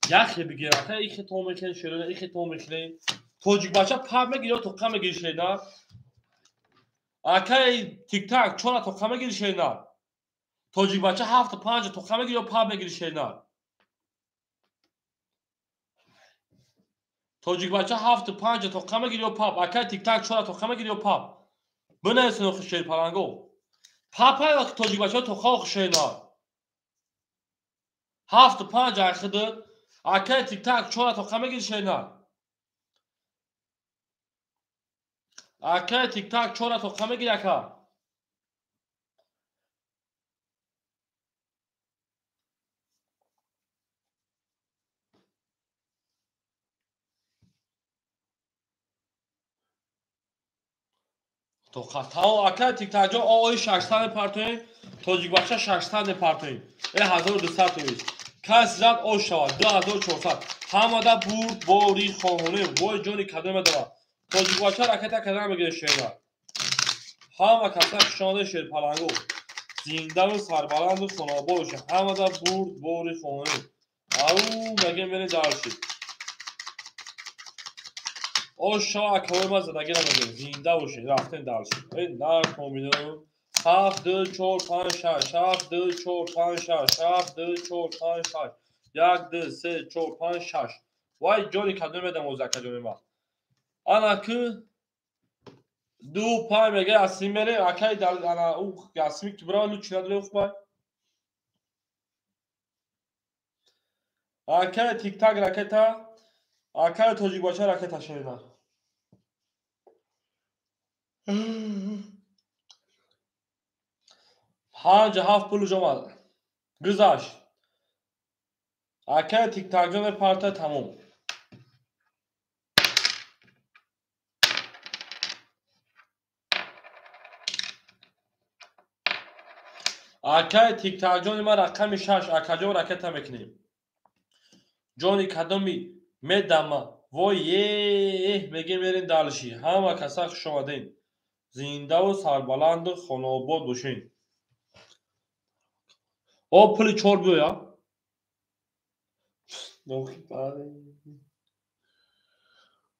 Speaker 1: یخی بگیره اکا ایخی تو میکنی شیرونه ایخی تو میکنی توجیک بچه پاپ میگیره تو قم میگیری شیرونه اکا تیک تاک 4 تو قم میگیری شیرونه توجیک بچه 7 5 تو قم میگیره پاپ میگیری شیرونه توجیک بچه 7 5 تو قم میگیری پاپ اکا تیک تاک 4 تو قم میگیری پاپ بنویسن شیر پلنگو پاپای وقت توجیک بچه تو خواه شیرونه 7 و 5 اخده اکای تیک تاک 4 تا قمه گیر شینا اکای تیک تاک 4 تا قمه گیر اکا تو خطا اکای تیک تاک جو آوی 600 پارتوین توجیک بچه 600 پارتوین 1200 تویست کس زد او شود 2400 همه دا برد باری خواهونه وای جونی کدوم دوا توجیک بچه رکتا کدام بگیر شینا همه کسا شانه شیر پلنگو زنده و سربلند و سناباش همه دا برد باری خواهونه او مگه منی دارشید او شا اکوی ما زدگی نمیگه زنده باشه رفتن دارشید این در کومینو 7 2 4 5 6 7 2 4 5 6 7 2 4 5 6 1 2 3 4 5 6 وای جونی کدوم بدم موزه کدوم ما انا که دو پای میگه اصلی میره اکای دل انا او گاسمی که برای لوچ نداره خوبه اکای تیک تاک راکتا اکای توجیک باشه راکتا شینا 5 7 پول جمال گذاشت اکای تیک تاک جون پارتا تموم اکای تیک تاک جون ما رقم 6 اکاجو راکتا میکنیم جونی کدومی میدم وای میگه میرین دالشی همه کسا خوش آمدین زنده و سربلند و خانواباد باشین او پلی 4 بیو یا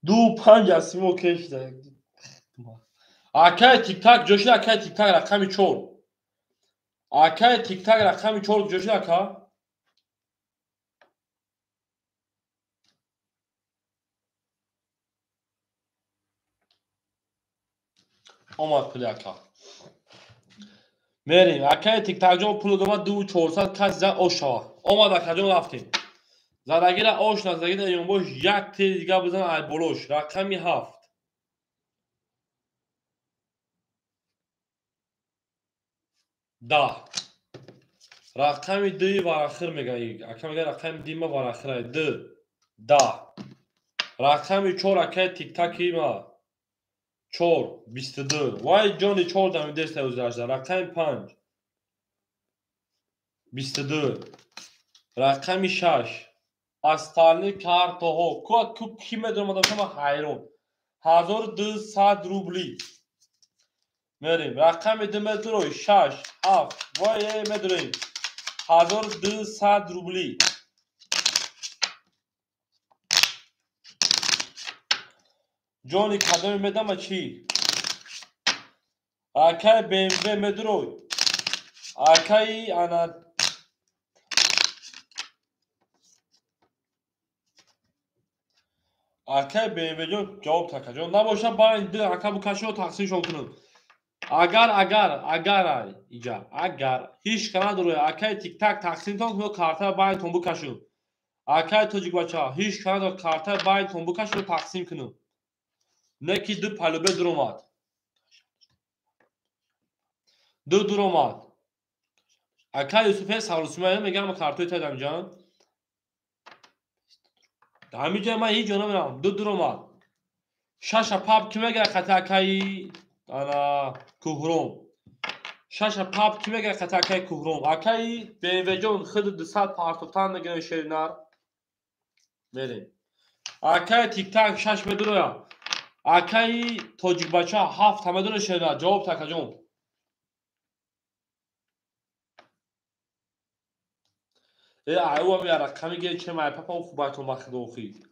Speaker 1: دو 5 اسیمو کشیده اکای تیک تاک جوشی اکای تیک تاک رقم 4 اکای تیک تاک رقم 4 جوشی اکا اومد پلی اکا میریم اکای تیک تاک جو پول دوما 2400 کس زد او شوا اومد اکا جو رفتیم زدگیر اوش نزدگیر ایون باش یک تیر دیگه بزن ای بلوش رقمی 7 10 رقم 2 وراخر میگه اکا میگه رقم دیما وراخره 2 10 رقم 4 اکای تیک تاکی ما 4 22 وای جونی 4 دمی دست اوزداشت رقم 5 22 رقم 6 استالی کارتوهو کو کی میدونم آدم شما حیرون 1200 روبلی میریم رقم 2 متروی 6 7 وای میدونیم 1200 روبلی جونی کدوم میدم چی اکای BMW میدروی اکای انا اکای BMW جون جواب تکا جون نباشه با این دو اکا بکشو تقسیم شو کنم اگر ایجا اگر هیچ کنه دروی اکای تیک تاک تقسیم تون کنو کارتا باین تون بکشو اکای توجیک بچه هیچ کنه دو کارتا باین تون بکشو تقسیم کنو نکی دو پلوبه درومات دو درومات اکای یوسفه سالوسمه میگم کارتوی تدم جان همینجا من هیچ جا نمیرم دو درومات شاشا پاپ کیمه گره قطعکایی انا کوهروم شاشا پاپ کیمه گره قطعکایی کوهروم اکایی BMW جون خود 200 پارتوتان نگره شیرینار میریم اکای تیک تاک شش مدرو یا اکای توجیک بچه 7 مدرو شیرینار جواب تکا جون ایو هم یا رقمی گه چه مای پاپا خوب بایتون بخده اوخی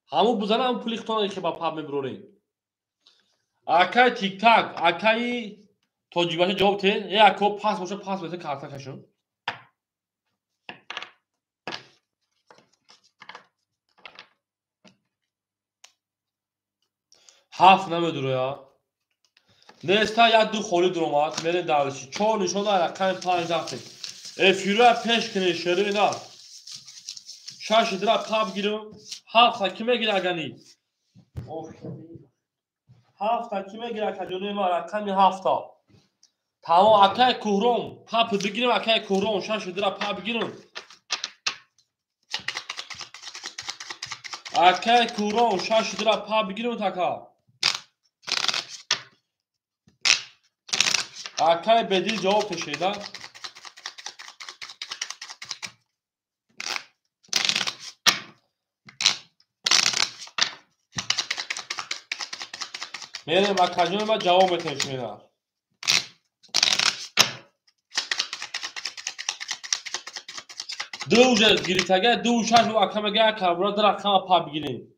Speaker 1: همو بزنه همو پلیختانه که با پاپ میبرونیم اکای تیک تاک اکای توجیک بچه جواب تین اکو پاس باشه پاس بسه کارتا کشون هفت نمیدونه یا نستا یا دو خوری درومات میره دارشی 4 نشون داره رقم 5 رفته فیرو پیش کنه شده اینا شاشدرا پاب گیرم هفت کیمه گیره گنی هفت کیمه گیره کجونی ما رقمی هفتا تمام اکای کوهرم پاپ بگیرم اکای کوهرم شاشدرا پاب بگیرم اکای کوهرم شاشدرا پاب بگیرم تاکا اکای بدی جواب تشیده میرم اکاجون ما جواب تشیده دو جز گیری تگه دو شش و اکمه گه کبرا در اکمه پا بگیریم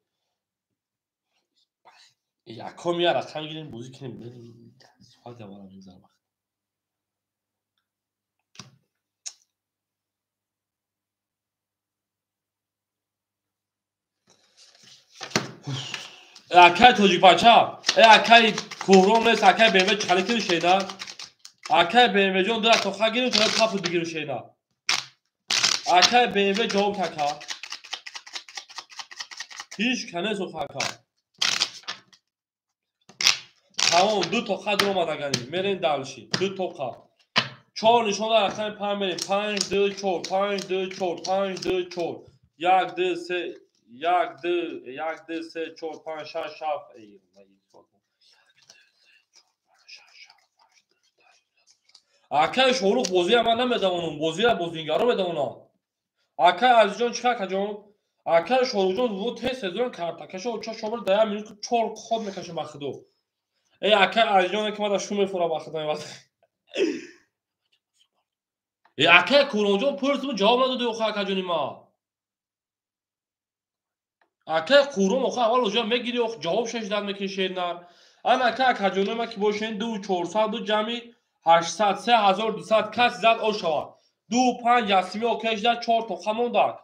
Speaker 1: اکم یا رقم گیریم بوزی کنیم بریم سوال دوارم میزنم اکای توجیک پاچا اکای کوهرم نیست اکای بیمه چخالی کنی شیده اکای بیمه جون در اکمه گیریم تا پاپ بگیریم شیده اکای بیمه جواب تکا هیچ کنه سو خاکا تمام دو توقع در اومده گنیم میرین دلشی دو توقع چهار نشون در رقم پنج میریم 5 2 4 5 2 4 5 2 4 1 2 3 1 2 1 2 3 4 5 6 7 ای اکای شوروخ بازی اما نمیده اونم بازی را بازینگارو بده اونا اکای عزیزجان چیکار کجون اکای شوروجون رو تست سزون کرد کشو چه شما دایا میگه که چور خود میکشه مخدو ای اکای عزیزجان که ما دا شو میفورا مخدو وقت ای اکای کورونجون پرسم جواب نداده اوخا کجونی ما اکای قورم اوخا اول اوجا میگیری اوخ جواب شش داد میکشیدن اما اکای کجونی ما که باشین 2 400 دو جمعی 800 3200 کس زد او شوا 2 5 یاسمی اوکیش داد 4 تو خمون داد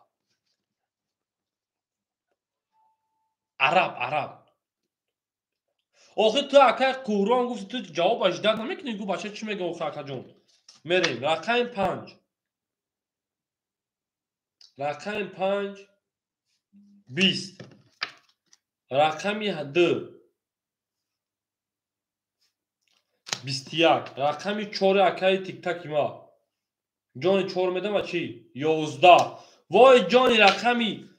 Speaker 1: عرب اوخی تو اکای قورم گفت تو جواب اش داد نمیکنی گو باشه چی میگه اوخا کجون میریم رقم 5 رقم 5 20 رقم 2 21 رقم 4 اکای تیک تاک ما جان 4 میدم و چی 11 وای جانی رقمی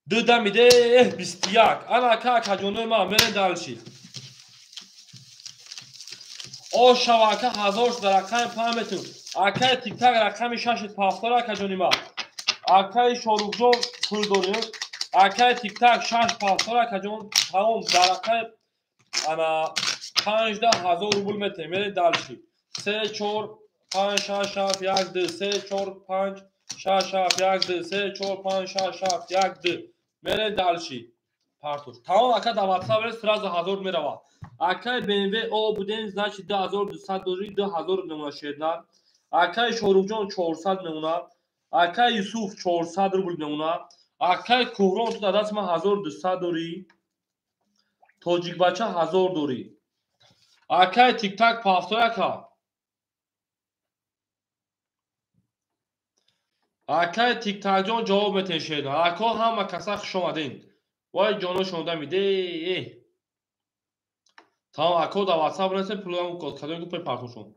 Speaker 1: 2 دمیده 21 انا اکای کجونی ما میرین دلشی او شواکه هزار در رقم 5 میتون اکای تیک تاک رقم 6 پافتار کجونی ما اکای شاروخجان پول داریم اکای تیک تاک 6 پافتار کجون تمام در رقم انا 15000 روبل میتونی میرین دلشی 3 4 5 6 7 1 2 3 4 5 6 7 1 2 3 4 5 6 7 1 2 میرین دلشی پارتوش تمام اکا در واتساپ برس سراز 1000 میروا اکای BMW او بودین значит 2200 دوری 2000 نمونه شدن اکای شاروخجان 400 نمونه اکای یوسف 400 روبل نمونه اکای کوهران تو دست ما 1200 دوری توجیک بچه 1000 دوری اکای تیک تاک پافتور اکا اکای تیک تاک جان جواب میتین شیدن اکا هم کسا خوش آمدین وای جانو شونده میده تمام اکا در واتساپ رسه پلوام کد کدوم گوپه پارتوشون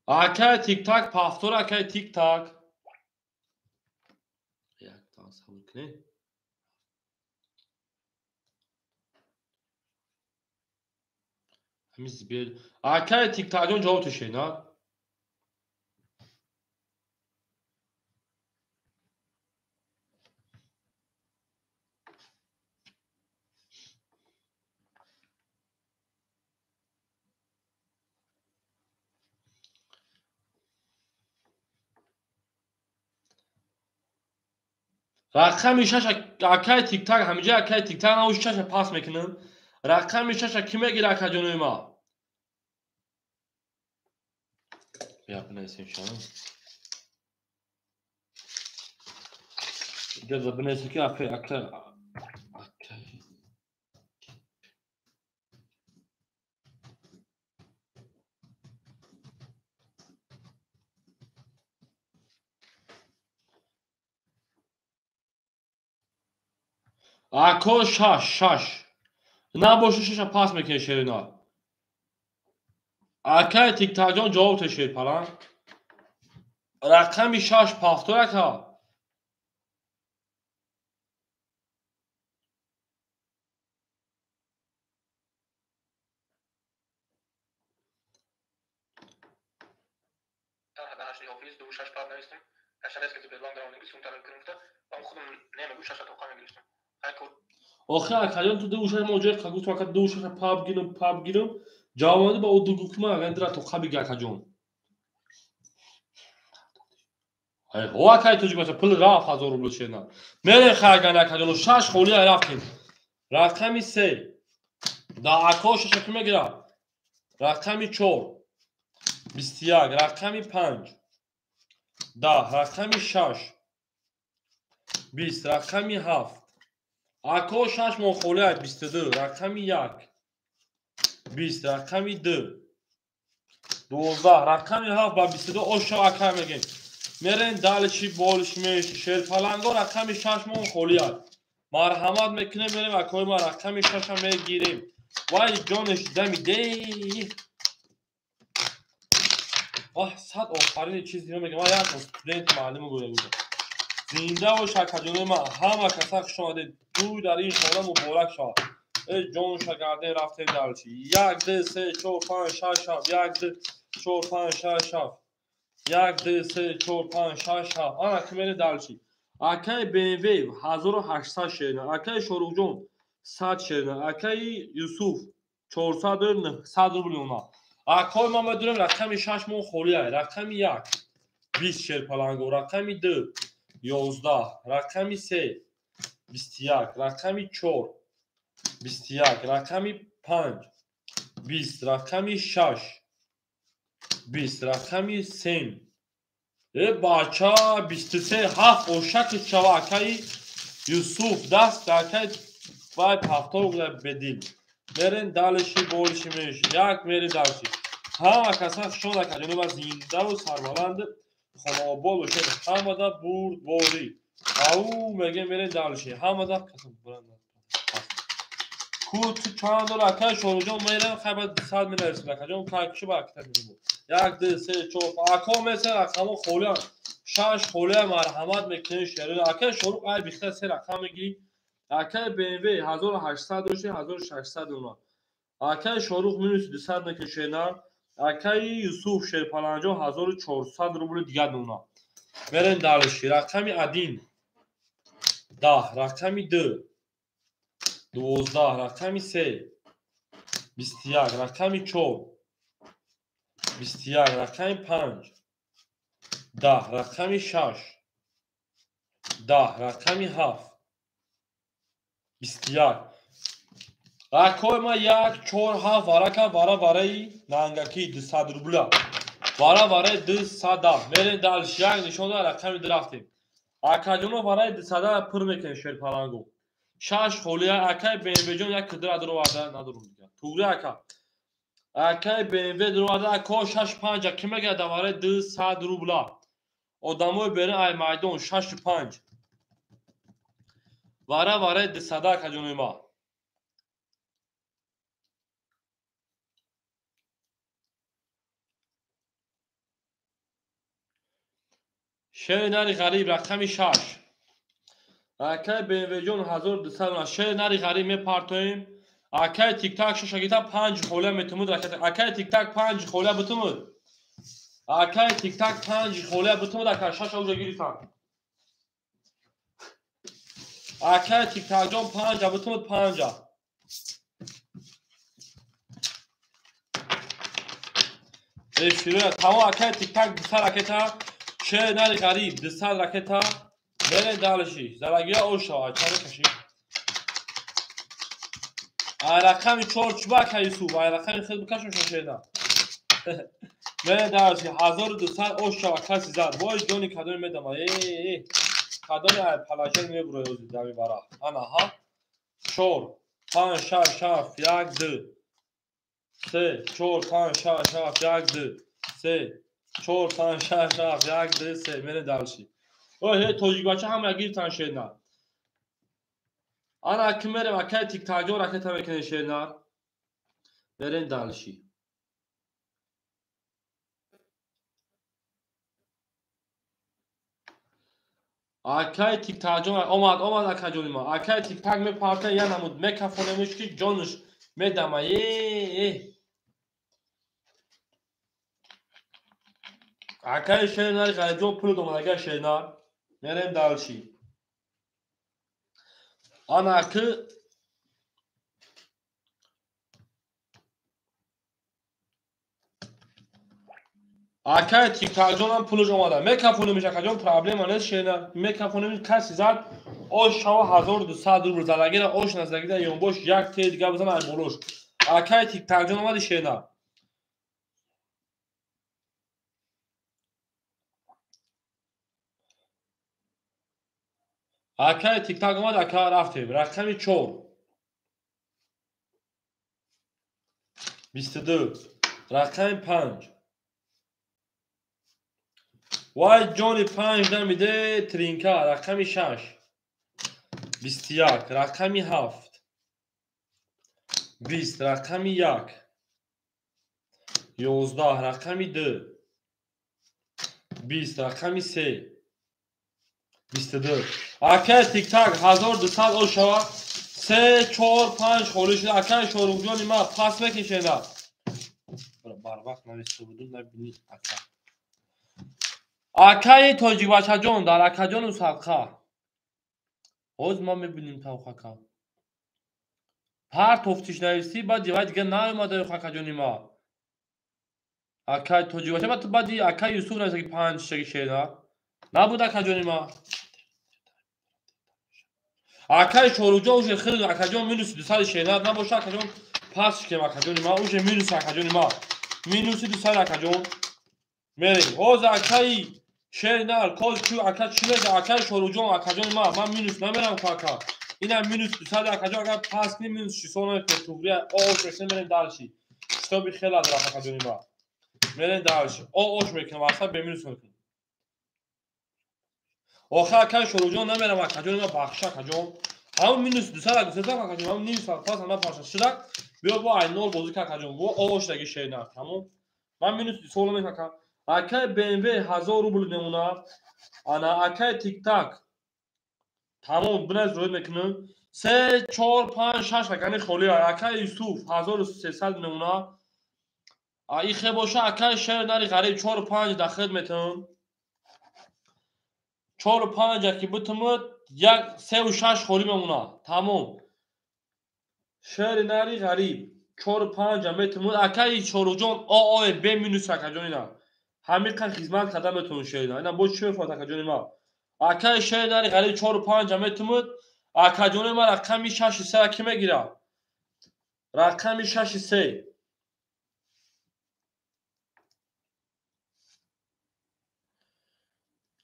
Speaker 1: اکای تیک تاک پافتور اکای تیک تاک یک تا صبر کنی همین زبیل اکای تیک تاک جان جواب تو شیدن رقم شش اکای تیک تاک همینجا اکای تیک تاک نوش شش پاس میکنن رقم شش کی میگیره اکا جانوی ما بیا بنویسیم شما اجازه بنویسیم که اکا اکو شش نباشه شش پاس میکنه شیرنا اکای تیک تاک جان جواب تشیر پلان رقمی شش پافتور اکا آخه اکایان تو دوشش موجه کاگوت وقت دوشش پاب گیرم جوابی با او دوگو کما اندرا تو خبی گه کجون هو اکای تو جبهه پول راف هزار روبل شینا میره خرگان اکایانو شش خولی رفتیم رقمی سه دا اکوش شکل میگیره رقمی چور بیستیاگ رقمی پنج دا رقمی شش بیست رقمی هفت اکو شش مخوله بیست دو رقمی یک بیست رقمی دو دوزده رقمی هفت با بیست دو اشا اکای میگیم میرین دالچی بولش میشه شیر پلنگو رقمی شش مخوله مرحمت میکنه میریم اکوی ما رقمی شش هم میگیریم وای جانش دمی دی واه صد آفرین چیز دیگه میگم من یک استودنت معلم بوده زنده و شکرجانه من همه کسا شده توی در این خانه مبارک شد ای جان شکرده رفته دلچی یک ده سه چور پنج شش هفت یک ده چور پنج شش هفت یک ده سه چور پنج شش هفت آن اکمل دلچی اکای BMW 1800 شیرینه اکای شروع جون 100 شیرینه اکای یوسف 400 900 روبل اونا اکای ما میدونیم رقم 6 مون خولیه رقم 1 20 شیر پلنگو رقم 2 11 رقم 3 21 رقم 4 21 رقم 5 20 رقم 6 20 رقم 3 بچه 23 7 اوشک چواکای یوسف دست دکای وای پفتور بدیم برین دالشی بولشی میش یک میری دالشی همه کسا شده که جنوب زنده و سربلند خنابال و شد همه دا برد باری او میگه میرین دالشی همه دا کسا برند کو تو چند دور اکای شروع جان میرم خیلی سال میرسیم اکای جان کارکشی با اکتر میریم یک ده سه چور اکا مثل رقم خولیان شش خولیه مرحمت میکنه شیرین اکای شروع ای بیشتر سه رقم میگیری اکای BMW 1800 دوشه 1600 اونا اکای شروع مینوس 200 نکشه نه اکای یوسف شیرپلنجا 1400 روبل دیگه اونا برین دالشی رقمی ادین 10 رقمی 2 12 رقمی 3 21 رقمی 4 21 رقمی 5 10 رقمی 6 10 رقمی 7 21 اکای ما یک چور هفت ورکه برای نانگکی 200 روبله برای 200 میرین دالش یک نشون داره رقمی درفتیم اکاجونو برای 200 پر میکنه شیر پلنگو شش خولیه اکای BMW جون یک کدر درو وارده ندارم دیگه توگری اکای BMW درو وارده اکا 6 5 کی میگه برای 200 روبله آدمای برین ای میدان 6 5 برای 200 اکاجونو ما شیر نری غریب رقمی 6 اکای BMW جون 1200 شیر نری غریب میپرتویم اکای تیک تاک شگیتا 5 خوله میتمود رکت اکای تیک تاک 5 خوله بتمود اکای تیک تاک 5 خوله بتمود اکای شش اوجا گیریسان اکای تیک تاک جون 5 بتمود 5 شروع تمام اکای تیک تاک 200 رکتا شیر نری غریب 200 رکتا برین دالشی زرگیا اوشا چاره کشی رقمی 4 چوبک هیسو رقمی خیلی بکشم شیدا من داشتی 1200 اوشا کسی زد وای جونی کدوم میدم کدوم پلاجر میبره روزی دمی برا انا ها 4 5 6 7 1 2 3 4 5 6 7 1 2 3 4 5 6 7 1 2 3 من داشتی وای توجی بچه هم نگیر تن شیدن Ana kimere vakay TikTok'u raketa mekene şeyler. Verin dalışi. Akay TikTok'u omad akacunima. Akay TikTok me parta ya namud me kafonemuş ki jonuş me damaye. Akay şeyler gayjon pulu domalaga şeyler. Verin dalışi. Ana akı Akay TikTok'dan puluş omada. Mekafonumuş akajon problem anez şeyler. Mekafonumuş kasi zat o şava 1200 rubl zalagera oş nazagida yon boş yak te diga buzan ay boluş. Akay TikTok'dan omadi şeyler. Akay TikTok omad akay rafte. Rakami 4. 22. Rakami 5. Vay Johnny 5 demide trinka rakami 6. 21. Rakami 7. 20. Rakami 1. 11. Rakami 2. 20. Rakami 3. 22. Akay TikTok 1200 o şava 3 4 5 خورش akay şorumjon ima pas mekişena. Barbaq navistu budun da bini akay. Akay tojibashajon dar akajon usalqa. Oz ma mebinin tavxaka. Par toftish navisi ba diva diga naimade xakajon ima. Akay tojibasha ba tu badi akay Yusuf navisi 5 shegishena. Nabud akajon ima. Akay şoruca uje xil akajon minus 200 şeyler naboşa akajon pas ke akajon ima uje minus akajon ima minus 200 akajon meri oz akay şeyler koz şu akay çile de akay şoruca akajon ima man minus nameram kaka ina minus 200 akajon agar pas ni minus 600 petugriya o oş meren dalşi что bi xela dra akajon ima meren dalşi o oş mekne varsa be minus mekne oxa akay şoruca nameram akajon ima baxşa akajon Ham minus 200 akacak akacağım. Ham neyse pas ana parça şırak. Ve bu aynı ol bozuk akacağım. Bu oştaki şeyler tamam. Ben minus 200 olmayı kaka. Akay BMW 1000 rubl nemuna. Ana akay TikTok. Tamam bu ne zoyd mekne. 3 4 5 6 yani kholi akay Yusuf 1300 nemuna. Ay kheboşa akay şehir nari garib 4 5 da xidmetim. 4 5 ki butumut یک 3 و 6 خوری میمونه تمام شهر نری غریب 4 و 5 متر اکای چوروجان آ ب مینوس اکاجون اینا همین کار خدمت خدمتون شهر اینا با چه فات اکاجون ما اکای شهر نری غریب 4 و 5 متر اکاجون ما رقمی 6 3 کی میگیره رقمی 6 3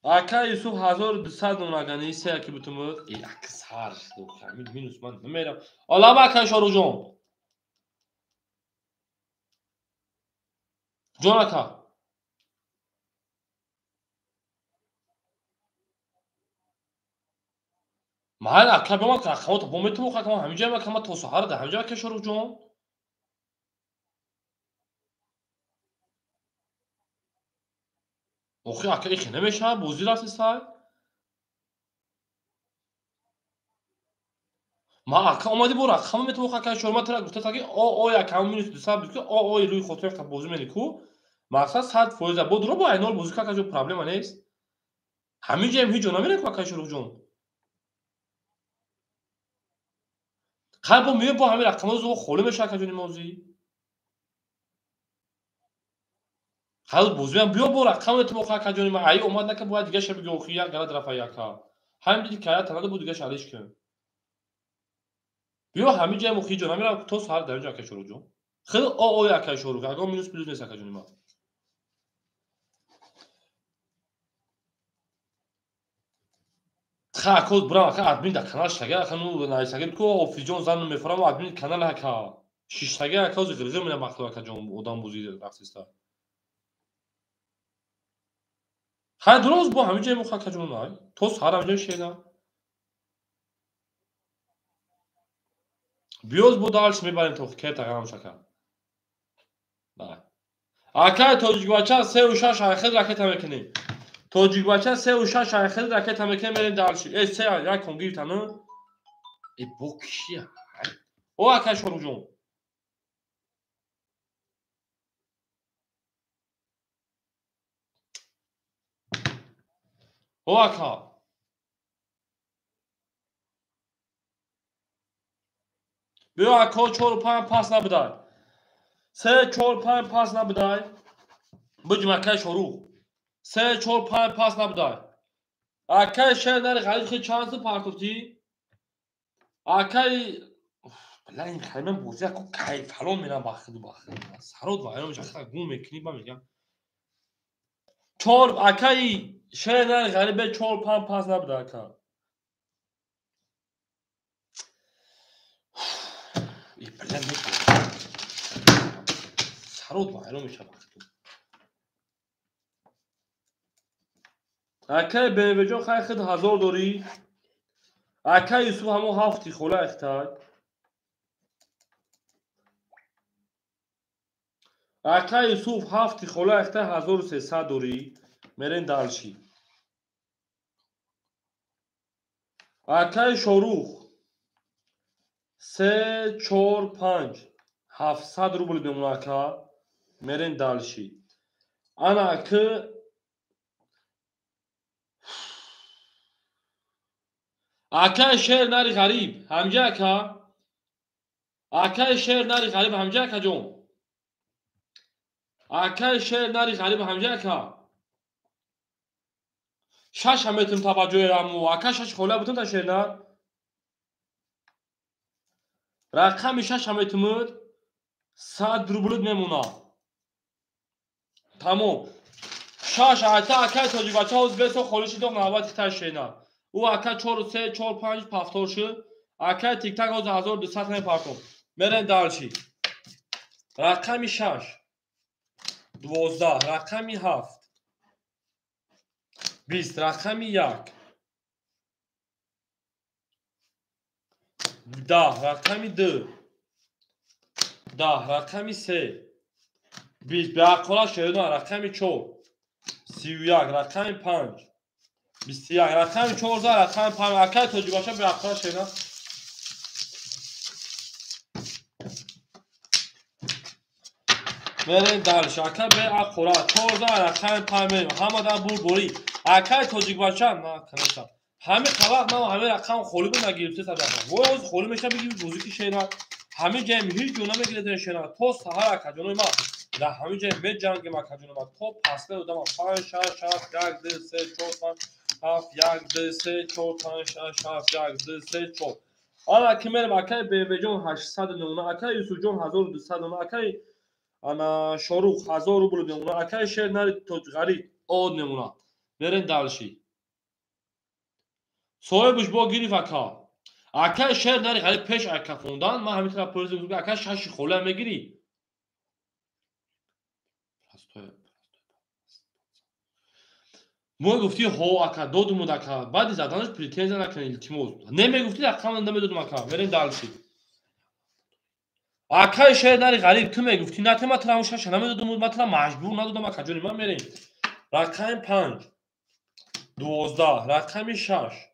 Speaker 1: Akay Yusuf 1200 nunagani se ki butumu aksar minus man numera Allah akay şorujon Jonaka محل اکا بما که خواهد بومت مو خواهد همینجا ما کم تو سهار ده همینجا که شروع جون آخه اکا ایخی نمیشه بوزی راست سال ما اکا اومدی برو اکا مت مو خواهد شروع ما ترا گفته تا که او اکا مینوس دو سال بیست او روی خاطر که بوزی منی کو مقصد صد فوزه بود رو با اینال بوزی که جو پرابلم نیست همینجا هم هیچ جونا میره که اکا شروع جون خب با میگه با همین رقم زو خوله میشه که جونی موزی خلاص بوزی هم بیا برو اکا مت مو خواهد جونی ما ای اومد نکه باید دیگه شب گوخی یا گرد رفا یکا همین دیگه که تنها بود دیگه شالش کن بیا همینجا مخی جون میرم تو سر در اینجا که شروع جون خیلی او یا که شروع اگه مینوس پلوس نیست که جون ما خا کد برام که ادمین در کانال شگه خنو نایساگه کو اوفیجون زن میفرام ادمین کانال ها شش شگه که از گرزه من مخلوق که جون اودام بوزی رقصستا خا درست با همینجا مخ که جون نای تو سر همینجا شینا بیوز بودالش میبریم تو که تقام شکر بله اکای توجیک بچه 3 و 6 آخر راکت هم میکنیم توجیک بچه 3 و 6 آخر راکت هم میکنیم میریم دالشی ای 3 یک کنگیر تنو ای بو کیه او اکای شروع جون او اکا بیو اکا 4 و 5 پاس نبدای 3 4 5 پاس نبدای بجم اکای شروع 3 4 5 پاس نبدای اکای شهر نری خیلی خیلی چانس پارتوتی اکای بله این خیلی من بوزی اکو کیف حالون میرم باخد سرود باید میشه اختا گون میکنی با میگم 4 اکای شهر نری غریبه 4 5 پاس نبدای اکا ای بله میشه سرود باید میشه باخد اکای بنویجو خیلی خیلی هزار دوری اکای یوسف همون هفتی خوله اختاد اکای یوسف هفتی خوله اختاد 1300 دوری میرین دالشی اکای شروع 3 4 5 700 روبل بمونه اکا میرین دالشی انا اکا اکای شهر نری غریب همجا اکا اکای شهر نری غریب همجا اکا جون اکای شهر نری غریب همجا اکا شش همتون توجه همو اکا شش خوله بتون تا شهر نر رقم شش همتون 100 روبل میمونه تمام شش اتا اکای توجی بچه هاوز بیسو خولشی دو نوبتی تا شهر نر او اکا 4 3 4 5 پفتور شد اکای تیک تاک هاوز 1200 هم پارتون میرین دالشی رقم 6 12 رقم 7 20 رقم 1 10 رقم 2 10 رقم 3 20 به اقلا شدن رقم 4 31 رقم 5 21 رقم 14 رقم 5 اکای توجی باشه به اقلا شدن میرین دالش اکای به اقلا 14 رقم 5 میریم همه در بور بوری اکای توجی باشه نه کنسا همه خلاق ما همه رقم خولی بود نگیرفته صد رقم و از خولی میشه بگیم روزی که شینا همه جمع هیچ جونا میگیره شینا تو سهار اکجونو ما در همه جمع به جنگ ما اکجونو ما تو پاسله دادم 5 6 7 1 2 3 4 5 7 1 2 3 4 5 6 7 1 2 3 4 حالا که میرم اکای به جون 809 اکای یوسف جون 1209 اکای انا شروع 1000 روبل نمونه اکای شهر نری تو غریب اود نمونه برین دالشی صاحبش با گیری فکا اکای شهر نری غریب پیش اکا خوندن ما همین طرف پلیس میگه اکای شش خوله میگیری ما گفتی هو اکا دودم اکا بعد زدنش پریتنز نکنی التیموس نمیگفتی رقم نمیدادم اکا برین دالشی اکای شهر نری غریب تو میگفتی نه ما ترا شش نمیدادم ما ترا مجبور ندادم اکا جون ما میریم رقم 5 12 رقم 6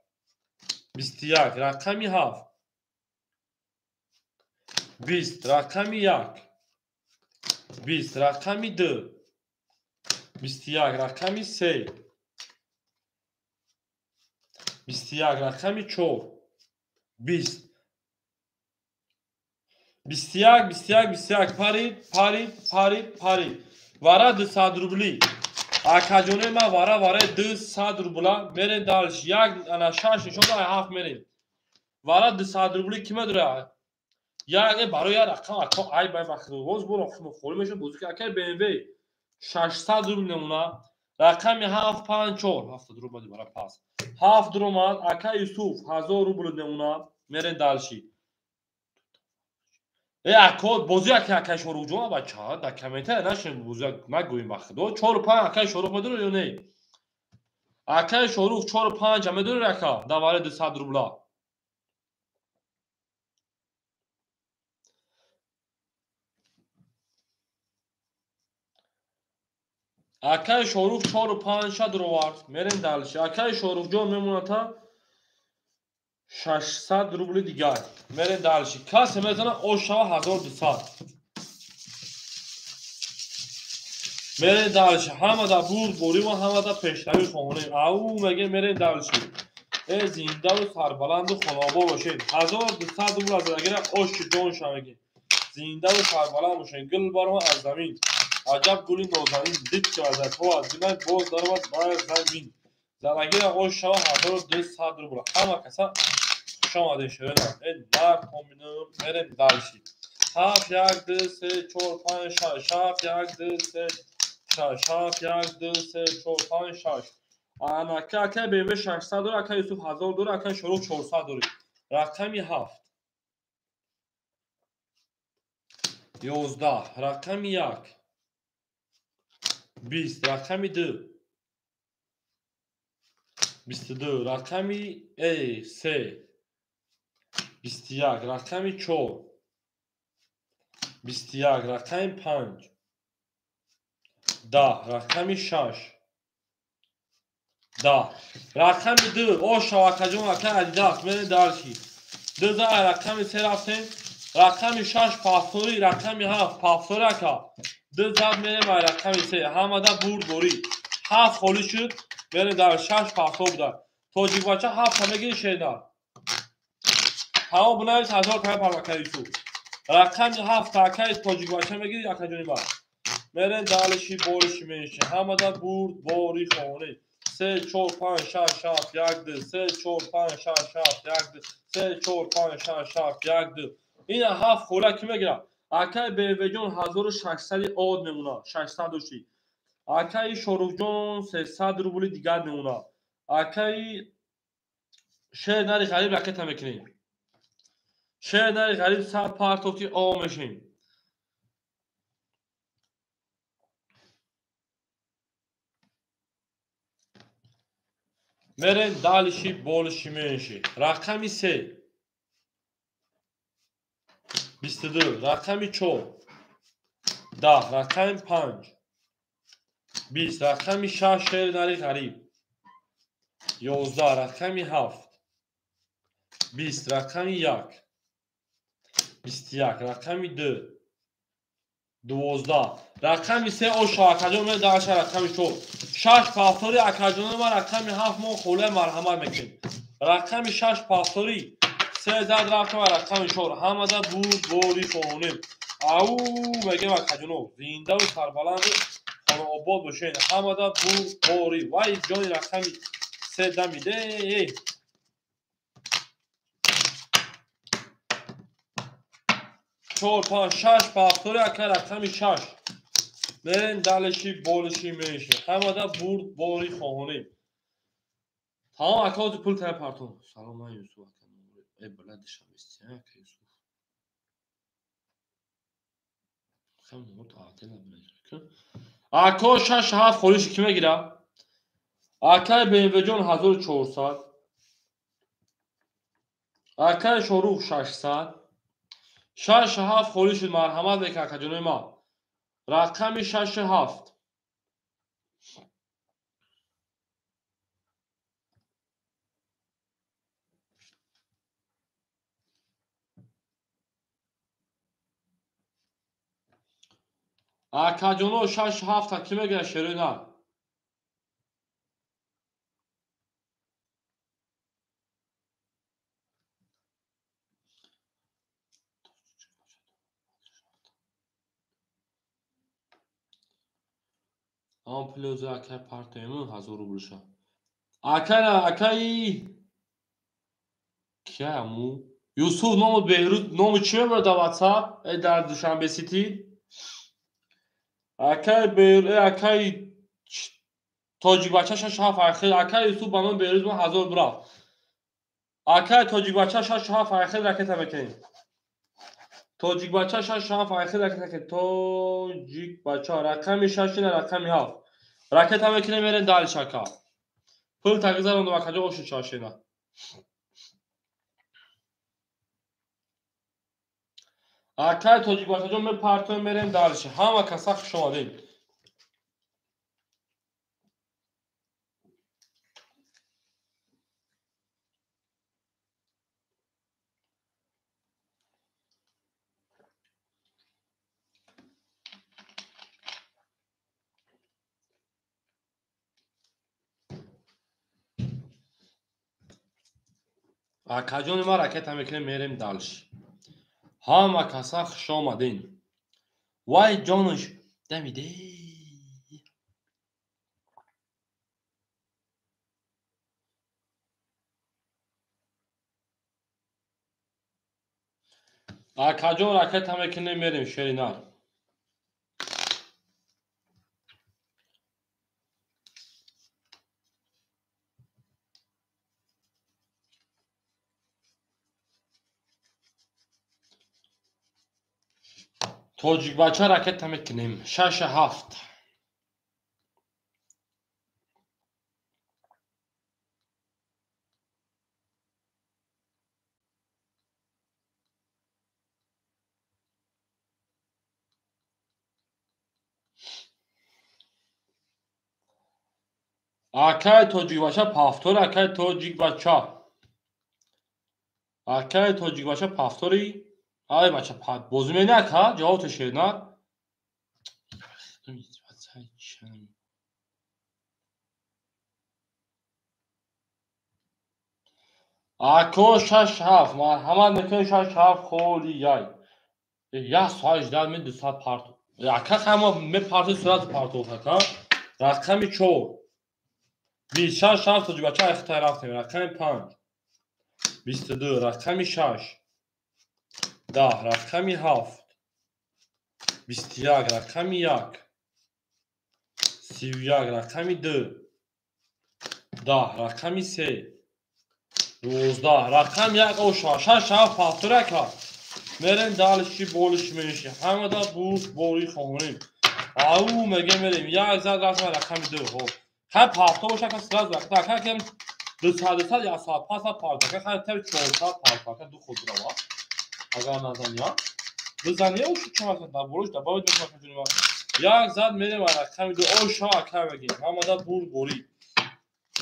Speaker 1: 21 رقم 7 20 رقم 1 20 رقم 2 21 رقم 3 21 رقم 4 20 21 21 21 پارید وارا 200 روبلی اکاجونه ما وارا 200 روبلا میرین دالش یک انا شش شد 7 میرین وارا 200 روبلی کیمه داره یا برای رقم اکا ای بای بخروز برو خول میشه بوزی که اکای BMW 600 روبل نمونه رقم 754 70 روبل برای پاس 7 رومات اکای یوسف 1000 روبل نمونه میرین دالشی ای اکا بوزی اکای شروع جو بچا دا کامنت نشین بوزی ما گویم بخدو 4 5 اکای شروع بدون یا نه اکای شروع 4 5 هم بدون رکا دا وارد 200 روبلا Акаи Шоҳрух 4 5 шад ровард. Мерем далши. Акаи Шоҳрухҷон мемонад 600 рубли дигар. Мерем далши. Касе мезана ошава 1200. Мерем далши. Ҳамада бурд борива ҳамада пешравӣ хоҳонем. Ау меге мерем далши. Зиндаву сарбаланду хонобо бошед. 1200 рубл аз агера оши ҷон шавеги. Зиндаву сарбаланд бошед. Гул барма аз замин. Аҷаб гули нозанин. Дид карда то аз динак боз даромад ба замин. Зарагира ош шава 1200 рубл. Ҳама каса хушомадед шавена. Нар коминам мерем далши. 7 1 2 3 4 5 6 7 1 2 3 6 7 1 2 3 4 5 6 Ака БМВ 600 дорад, ака Юсуф 1000 дорад, ака Шоҳрух 400 дорад. Рақами 7 11 рақами 1 20 рақами 2 22 рақами 3 21 рақами 4 21 рақами 5 10 рақами 6 10 рақами 2 ошава акаҷон ака адидас мере далши 2 за рақами 3 рафтем рақами 6 пафтори рақами 7 пафтори ака 2 зад мерем ай рақами 3 ҳамада бурд бори 7 холӣ шуд мерем дар 6 пафтор буда тоҷикбача 7 та мегири шеда ҳамо бунавис 1000 тага парвака Юсуф рақами 7 та акаи тоҷикбача мегири акаҷони ба мерем далши бориши меши ҳамада бурд бори хоне 3 4 5 6 7 1 2 3 4 5 6 7 1 2 3 4 5 6 7 1 2 ина 7 хола ки мегира акаи бевеҷон 1600 од мемуна 600 дошти акаи Шоҳрухҷон 300 рубли дигар мемуна акаи шеънари ғариб ракета мекунем шеънари ғариб 100 партовки о мешем мерем далши болши меши рақами 3 22 рақами 4 10 рақами 5 20 рақами 6 шеънари ғариб 11 рақами 7 20 рақами 1 21 рақами 2 12 рақами 3 ошава акаҷон ме далша рақами 4 6 пафтори акаҷони ма рақами 7 мо холаи марҳамат мекунем рақами 6 пафтори 3 зад рафтам рақами 4 ҳамада бурд бори хоҳонем ау мегем акаҷоно зиндаву сарбаланду хонаобод бошед ҳамада бурд бори вай ҷони рақами 3 дамиде 4 5 6 пафтори ака рақами 6 мерем далши болши меши ҳамада бурд бори хоҳонем тамом акаоти пул тая партон салом ман Юсуф ака балади шависти ака Юсуф ако 6 7 холиши ки мегира акаи бемвеҷон 1400 акаи Шоҳрух 600 6 7 холӣ шуд марҳамат мека акаҷонои ма рақами 6 7 акаҷоно 6 7 та ки мегира шерои на ам плюс акаи партоему 1000 рублиша акаи кияму Юсуф ному Беҳрӯз ному чӣ мебурад дар WhatsApp дар Душанбе Сити акаи акаи тоҷикбача 6 7 айхел акаи Юсуф ба номи Беҳрӯз ма 1000 бурафт акаи тоҷикбача 6 7 айхел ракета мекунем тоҷикбача 6 7 айхел ракета мекунем тоҷикбача рақами 6 ина рақами 7 ракета мекунем мерем далиш ака пул тагиза рондам акаҷо оши чашена акаи тоҷикбачаҷон мепартоем мерем далиши ҳама каса хушомадед Акаҷони ма ракета мекунем мерем далш. Ҳама каса хуш омадин. Вай ҷоныш дамиде. Акаҷон ракета мекунем мерем шеринар. Тоҷикбача ракета мекунем 6-7. Акай тоҷикбача пафтор акай тоҷикбача. Акай тоҷикбача пафтори. Ай бача пат бозӣ мене ака ҷавоб шеринар. Ако 6-7 марҳамат мекунем 6-7 холи яй. Я соиш дар ми 200 парто. Ака хама ме парто сурат парто ака. Рақами 4. 26 тоҷикбача ихта рафтем. Рақами 5. 22 рақами 6. 10 рақами 7. 21 рақами 1. 31 рақами 2. 10 рақами 3. 12 рақами 1 оша 6-7 пафтор ака. мерем далши болиш меши ҳамада буз бори хоҳонем ау мега мерем як зад рафтам рақами 2 ҳо ҳам пафтор боша ка сраз рақта ака кем 200 я саат паса парта ка ҳам тер 400 парта ка ду худ рава агар назания бизания уш чака да болиш да бавид мекунам ҷунима як зад мерем рақами 2 оша ака мегем ҳамада буз бори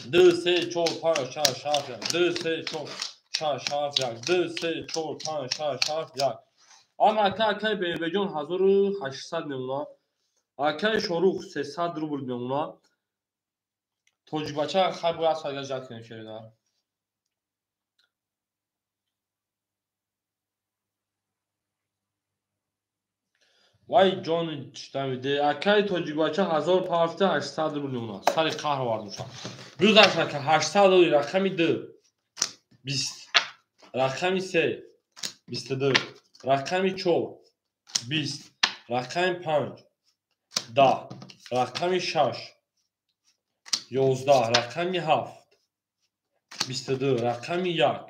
Speaker 1: 2 3 4 5 6 7 2 3 4 6-7 2 3 4 5 6 7 ан акай бемвеҷон 1800 мемонад. Акай шорух 300 рубл мемонад. Тоҷикбача хай бояд сарга ҷад кунем шеринар. вай ҷони дамиде акай тоҷикбача 1500 рубл мемонад. сари қаҳр вардушад. бузаш ака 800 рубл рақами 2 20 рақами 3 22 рақами 4 20 рақами 5 10 рақами 6 11 рақами 7 22 рақами 1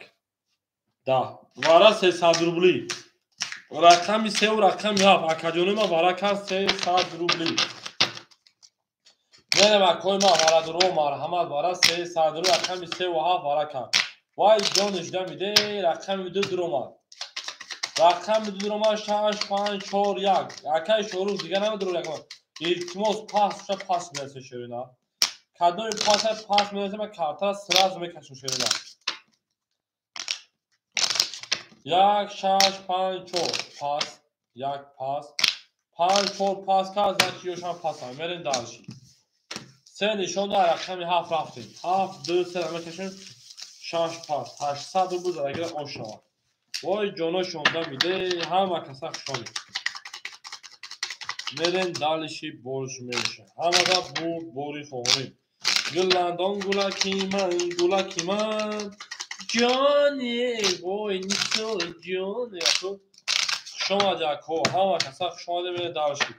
Speaker 1: 10 вара 300 рубли рақами 3 рақами 7 акаҷонима вара кар 300 рубли мерем акои ма варадуро марҳамат вара 300 рубли рақами 3 ва 7 вара кар вай ҷониш дамиде рақами 2 дуромад рақами 2 дуромад 6 5 4 1 акай шорух дига намедуро якма илтимос пас пас мерсе шерина кадоми пас мерсе ма карта сраз мекашум шерина 1 6 5 4 пас 1 пас 5 4 пас ка значи ёшам паса мерем далши се нишон дар рақами 7 рафтем 7 2 3 мекашем 6 пас 800 рубл зарагира ошава вой ҷоношон дамиде ҳама каса хушони мерем далиши борш меша ҳамада бур бори хоҳонем гуландон гулаки ман ҷоне вой нисои ҷоне хушомади ако ҳама каса хушомаде мерем далиши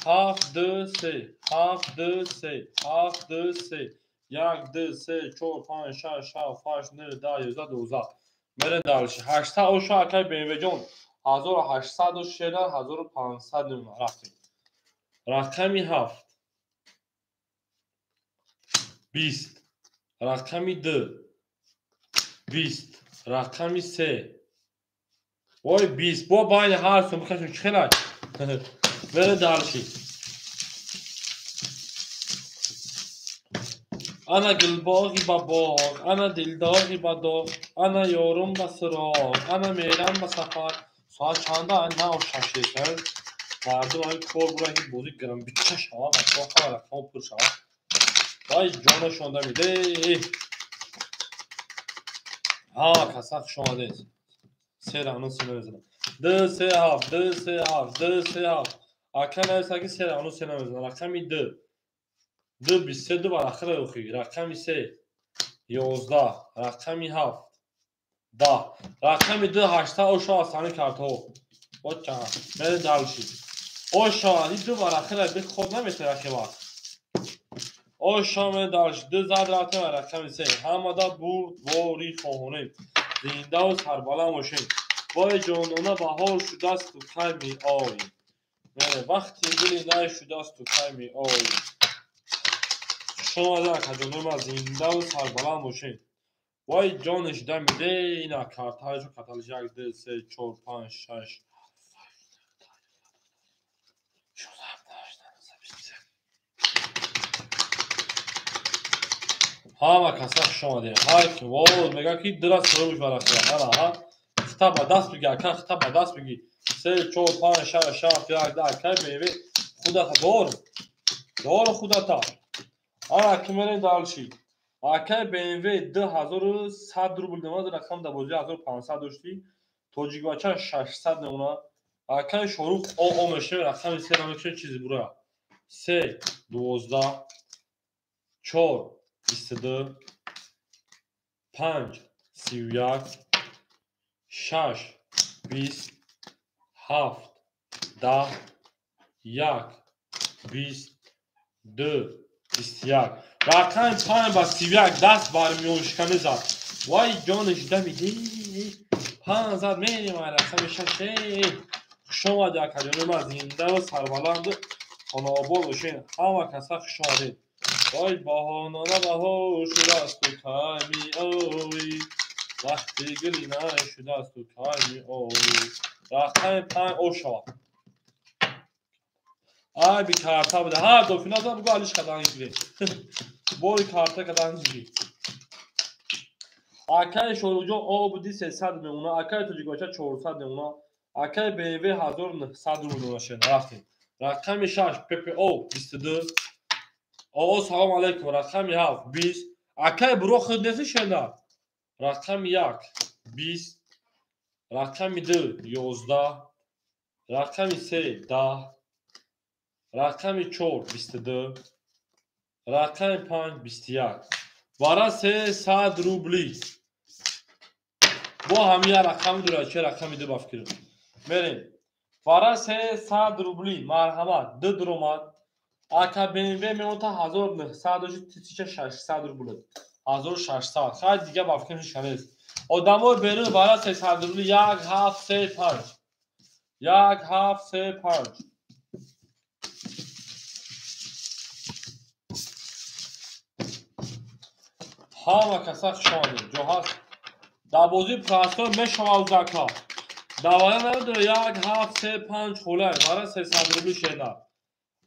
Speaker 1: 7 2 3 7 2 3 7 2 3 1 2 3 4 5 6 7 8 9 10 11 12 мерем далши 800 оша акай бемвеҷон 1800 ошера 1500 мемонад рафтем рақами 7 20 рақами 2 20 рақами 3 вой 20 бо байни ҳар сум бикашем чӣ хелай мерем далши ана гулбоғи ба боғ ана дилдоғи ба доғ ана ёрум ба суроғ ана мерам ба сафар соат чанда на ошашесен мардум ҳами кор буран ки бозӣ гирам бича шавад ако ҳама рақам пур шавад вай ҷонашон дамиде ها کسخ شما دیز سه رانو سه نمیزنم ده سه هفت ده سه هفت ده سه هفت اکن ایسا که سه رانو سه نمیزنم رقمی ده 22 بر آخر اوخی رقمی سه 11 رقمی هفت 10 رقمی 2 8 اوشا آسانی کرد ها بچه بره دلشی اوشا این دو بر آخر به خود نمیتونه که بار اوشا من دلش دو زد رفته و رقمی سه همه دا برد باری خواهونه زنده و سربالا ماشین وای جان اونا بهار شده است و کمی آی وقتی گلی نای شده است و کمی آی شما در کجانم از زنده و سربالا ماشین وای جانش دم میده اینا کارتایشو کاتالش یک دو سه چهار پنج شش همه کسا شما دیم هر که وای میگه که درست سروش برای خیلی ها خطا با دست بگی اکا خطا با دست بگی سه چهار پنج شش هفت یک ده که میوه خودت دار خودت آن که من دالشی اکا بیموه 2100 روبل نماز رقم در بازی 1500 داشتی توجیک بچه 600 نمونه اکا شروع او میشه رقم سه نمیشه چیزی برای 3 12 4 22 5 31 6 20 7 10 1 20 2 21 رقم 5 با 31 دست برمیونشکنه زد وای جانش دمیدی 5 زد میریم رقم 6 شما در کجانم از زنده و سربلند خانابال باشین همه کسا خوشحالی وای بهانانه بهار شده است و کمی آوی وقتی گلی نای شده است و کمی آوی رقم 5 اوشا ay bir karta bir de ha dofina da bu aliş kadar gibi boy karta kadar gibi akay shorujo o bu di 300 نمونه akay تو جیگاچا 400 نمونه akay BMW 1900 نمونه شد رفتیم رقم 6 PPO 22 آقا سلام علیکم رقم 7 20 akay برو خدمتی شد رقم 1 20 رقم 2 11 رقم 3 10 رقم 4 22 رقم 5 21 برای 300 روبلی با همین رقم داره چه رقمی دو بافکر بریم برای 300 روبلی مرحمت دو درومات اکا BMW میونتا 1900 روبلی 1600 خیلی دیگه بافکرش کنید آدمو برون برای 300 روبلی 1735 1735 همه کسا خوشحالی جهاز در بازی پرستار میشم زکا دوانه نداره 1735 خوله برای 300 روبلی شده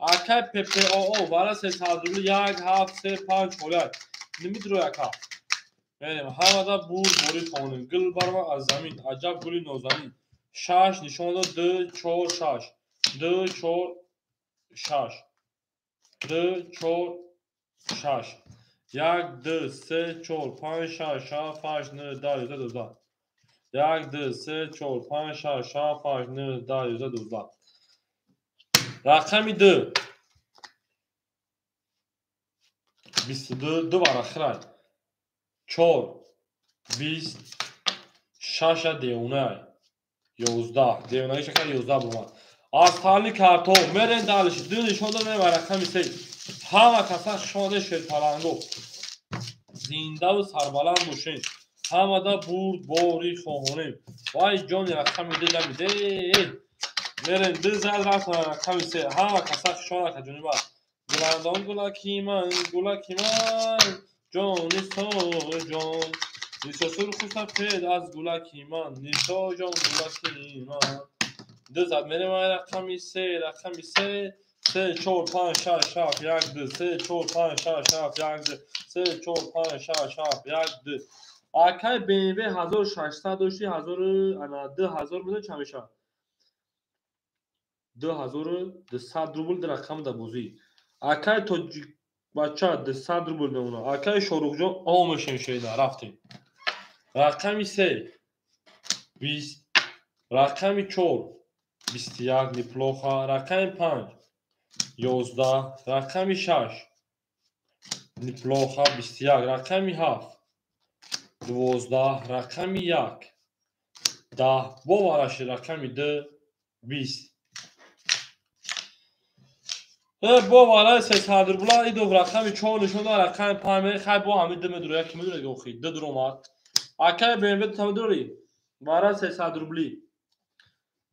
Speaker 1: اکای PPO برای 300 روبلی 1735 خوله نمیدرو یکا بریم همه دا بوری خونه گل برما از زمین عجب گلی نوزمین 6 نشان داد 2 4 6 2 4 6 2 4 6 یک دو سه چهار پنج شش هفت هشت نه ده یازده دوزده یک دو سه چهار پنج شش هفت هشت نه ده یازده دوزده رقمی 2 22 دو بر آخر 4 20 6 دیونه 11 دیونه شکل 11 بومد از تالی کارتون مرن دالش دو نشان داده بر رقمی 3 همه کسا شده شد پلنگو زنده و سربلند باشین همه دا برد باری خواهونه وای جان رقم میده میده میرن دو زد رفت رقم 3 همه کسا شده که جونی بر گلندان گلکی من جانی سا جان نیسا سرخ و سفید از گلکی من نیسا جان گلکی من دو زد میرم رقم 3 رقم 3 3 4 5 6 7 1 2 3 4 5 6 7 1 2 3 4 5 6 7 1 2 اکای BMW 1600 داشتی 2000 بوده چه میشه 2200 روبل در رقم در بازی اکای تو بچه 200 روبل نمونه اکای شاروخ جان آمشن شیده رفتیم رقم 3 20 رقم 4 21 неплохо رقم 5 11 رقم 6 неплохо 21 رقم 7 12 رقم 1 10 ببارش رقم 2 20 بابا سه صدر بلا ایدو رقم 4 نشون داد رقم 5 خیلی با همین دم درویا کی میدونه گوخی دو درومات اکای BMW tam دوری وارا سه صدر بلی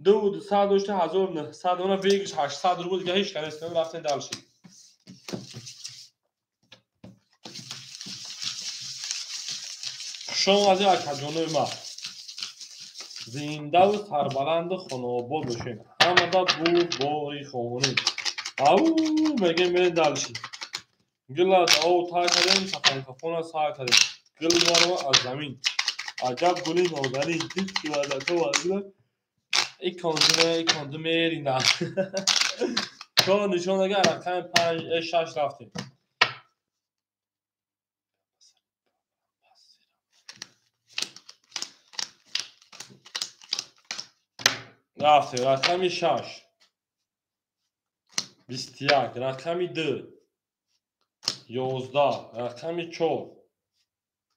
Speaker 1: دو صد داشته 1900 اون بیگش 800 روبل دیگه هیچ کنه رفتن دالشی شما از یک جنوب ما زنده و سربلند خانواباد باشین همه دا باری خونه او میگه من دالشی گلاد او تا کردیم سفن کفون سا کردیم گل مارو از زمین عجب گلی نازنین هیچ گلاد تو وزیده ای کندو میری نه چون نشون اگر رقم 5 6 رفتیم رفتیم رقم 6 21 رقم 2 11 رقم 4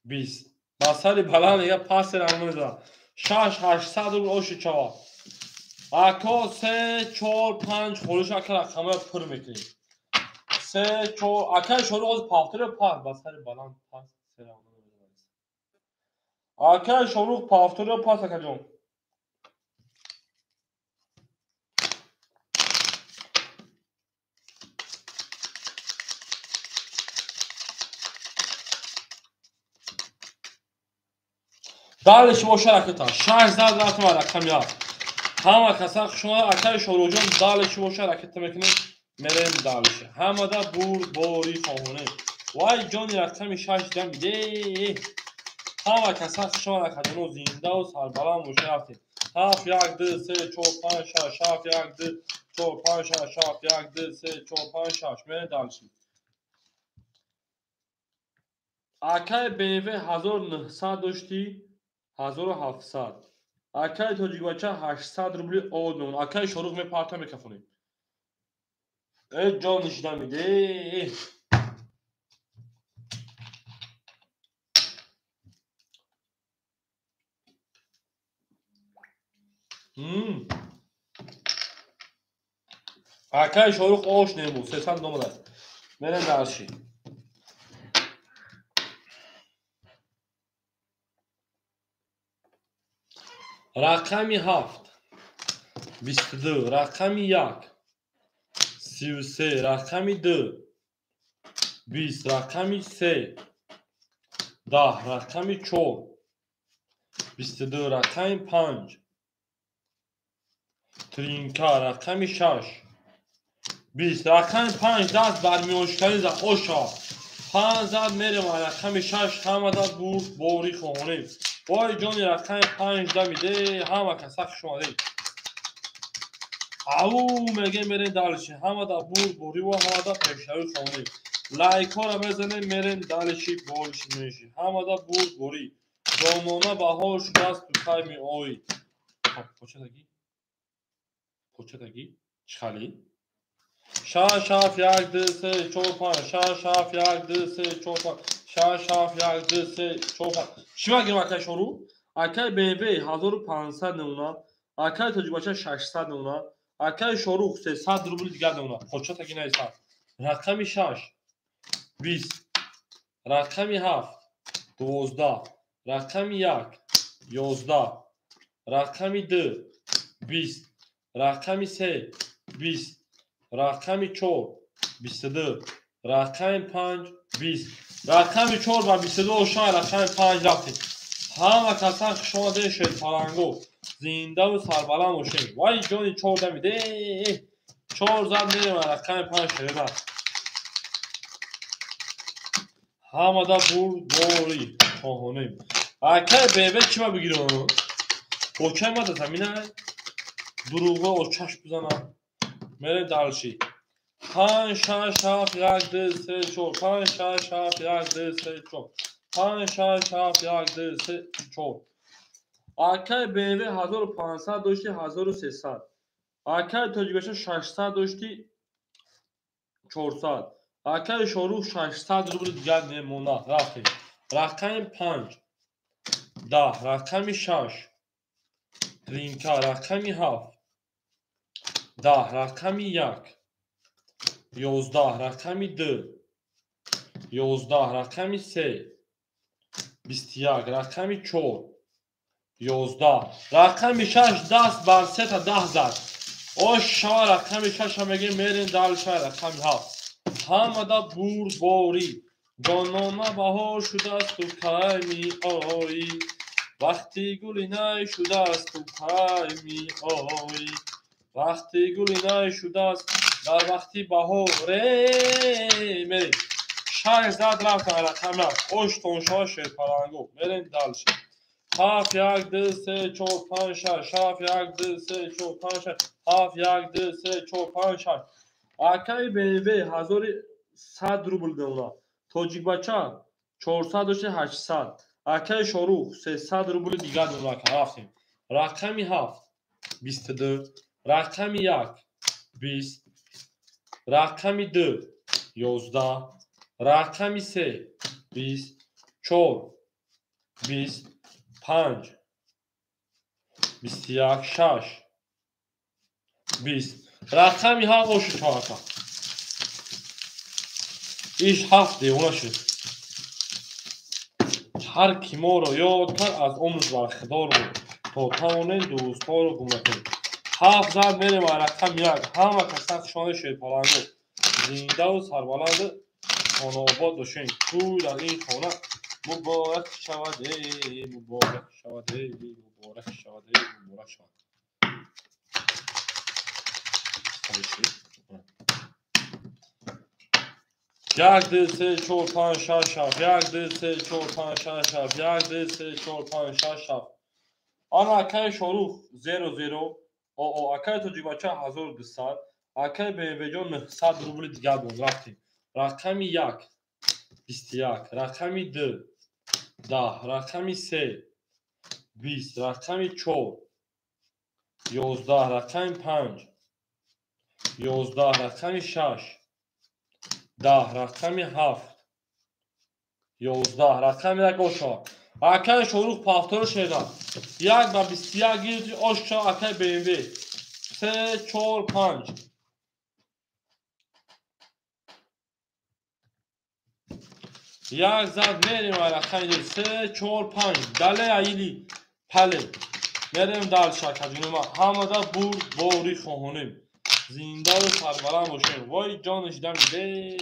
Speaker 1: 20 مسئله بلند یه پاس رمونده 6 800 رو اوشی چوا اکا 3 4 5 خورش اکا رقمه پر میکنیم 3 4 اکا شروع از پافتر پاس مسئله بلند پاس اکا شروع پافتر پاس اکا جون دالش باشه رکتا 600 رقم رقم یاد همه کسا شما اکای شروع جون دالش باشه رکتا میکنه مریم دالشه همه دا بوری خواهونه وای جانی رقم 6 دم ده همه کسا شما رکتا زنده و سربلند باشه رفتیم 7 1 2 3 4 5 6 7 1 2 4 5 6 7 1 2 3 4 5 6 مریم دالشه اکای BMW 1900 داشتی 1700 اکای توجیک بچه 800 روبلی آدمون اکای شروع می پارتا میکفونیم ای جان نشیدن میده اکای شروع آش نیمون 300 نمونه مرم درشی رقمی 7 22 رقمی 1 33 رقمی 2 20 رقمی 3 10 رقمی 4 22 رقمی 5 ترینکا رقمی 6 20 رقمی 5 دست برمیوشکنی زد اوشا 500 میرم رقمی 6 همه دا بوری خونه وای جانی رقمی 5 دا میده همه کسک شما دی او میگه میرین دالشی همه دا بوری و همه دا پیشتری خونه لایک ها را بزنه میرین دالشی بولشی میشی همه دا بوری جانانه بهار شده است تو تایمی آوی پوچه دگی چخالی 6 7 1 2 3 4 5 6 7 1 2 3 4 5 6 7 1 2 3 4 5 چی میگیم اکای شروع اکای BMW 1500 نمونه اکای توجیباچه 600 نمونه اکای شروع 300 روبل دیگر نمونه پوچه دگی نیست رقمی 6 20 رقمی 7 12 رقمی 1 11 رقمی 2 20 رقمی 3 20 رقمی 4 22 رقمی 5 20 رقمی 4 و 22 شاید رقمی 5 رفتیم همه کسان شما ده شد پارنگو زنده و سربلند باشیم وای جانی 4 دمیده 4 زد میریم رقمی 5 شده همه دا بوری خواهونیم اکای بیبه چی ما بگیرم اوچه ما دا زمینه دروغه او چشم بزنم میره دالشی 5 6 7 1 2 3 4 5 6 7 1 2 3 4 5 6 7 1 2 3 4 آکای BMW 1500 داشتی 1300 آکای تاجیکستان 600 داشتی 400 آکای شاروخ 600 روبل دیگر نمونه رفتیم رقم 5 10 رقم 6 رینکا رقم 7 10 رقم 1 11 رقم 2 11 رقم 3 21 رقم 4 11 رقم 6 دست بر 3 تا 10 زد شما رقم 6 میگه میرین دالش رقم 7 همدا بوری جانانه بهار شده است و کی می آیی وقتی گلی نای شده است و کی می آیی وقتی گلی نای شده است در وقتی بهاره میرین 6 زد رفت رقم 7 اشتون شاش پرانگو میرین دالش 7 1 2 3 4 5 6 7 1 2 3 4 5 6 7 1 2 3 4 5 6 آکای BMW 1100 روبل دونه توجیکباچا 400 و 800 آکای شاروخ 300 روبل دیگر دونه رفتیم رقم 7 22 رقم 1 20 رقم 2 11 رقم 3 20 4 20 5 21 6 20 رقمی ها باشه چهارتا ایش هفته اونا شد هر کی ما رو یاد کرد از عمر برخدار بود تا توانه دوست ها رو گمه کنید 7 زد میریم رقم 1 همه کسک شانه شد پلنگو زنده و سربلند خانه آباد باشین تو در این خانه مبارک شود مبارک شود مبارک شود مبارک شود 1 2 3 4 5 6 7 1 2 3 4 5 6 7 1 2 3 4 5 6 7 آن آکای شاروخ 00 او آکای توجیکباچا 1200 آکای BMW جان 900 روبل دیگر بود رفتیم رقم 1 21 رقم 2 10 رقم 3 20 رقم 4 11 رقم 5 11 رقم 6 10 رقم 7 11 رقم 1 آشا آکای شاروخ پافتور شدن 1 و 21 گیرد آشا آکای BMW 3 4 5 1 زد میریم رقم 3 4 5 دله ایلی پله میریم دل شکر ما همدا بوری خواهانیم زنده و سربلند باشیم وای جانش دم میده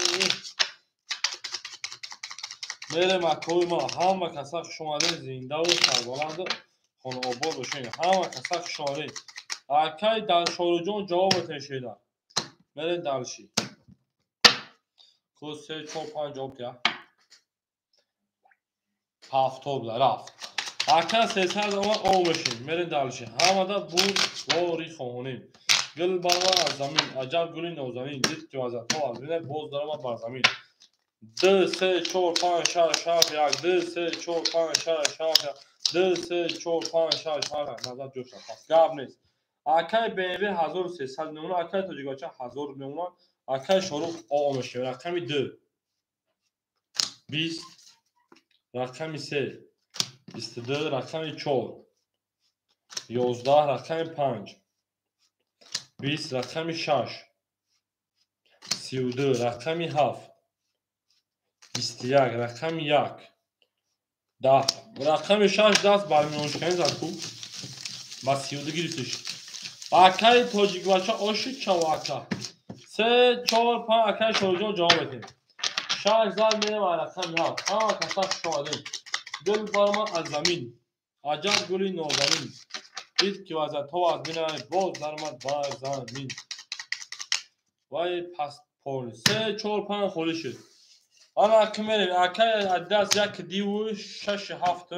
Speaker 1: میریم اکوی ما همه کسا شماره زنده و سربلند خانه آباد باشیم همه کسا شماره اکای در شارو جان جواب تنشیده میریم دلشی کل 3 4 5 جواب که هفته بله رفت اکای 300 اومد او باشیم میریم دلشی همه دا بوری خواهانیم گل برما از زمین عجب گلی نوزمین دید که وزد ها از بینه باز دارم بر زمین 2 3 4 5 6 7 1 2 3 4 5 6 7 2 3 4 5 6 7 نظر جوش هست گاب نیست آکای BMW 1300 نمونه آکای توجیکباچا 1000 نمونه آکای شاروخ آمشه رقم 2 20 رقم 3 22 رقم 4 11 رقم 5 20 رقم 6 32 رقم 7 21 رقم 1 10 رقم 6 دست برمیانشکنی زد خوب با 32 گیریتش آکای توجیکباچا آشید شو آکا 3 4 5 آکای شاروجان جواب بتیم 6 زد میرم رقم 7 همه کسا شمادیم گل برما از زمین عجب گلی نازمین دید که وزد ها از بینه باز درمد بر زمین وای پس پول 3 4 5 خولی شد آن آکای میریم آکای دست یک دیو 6 7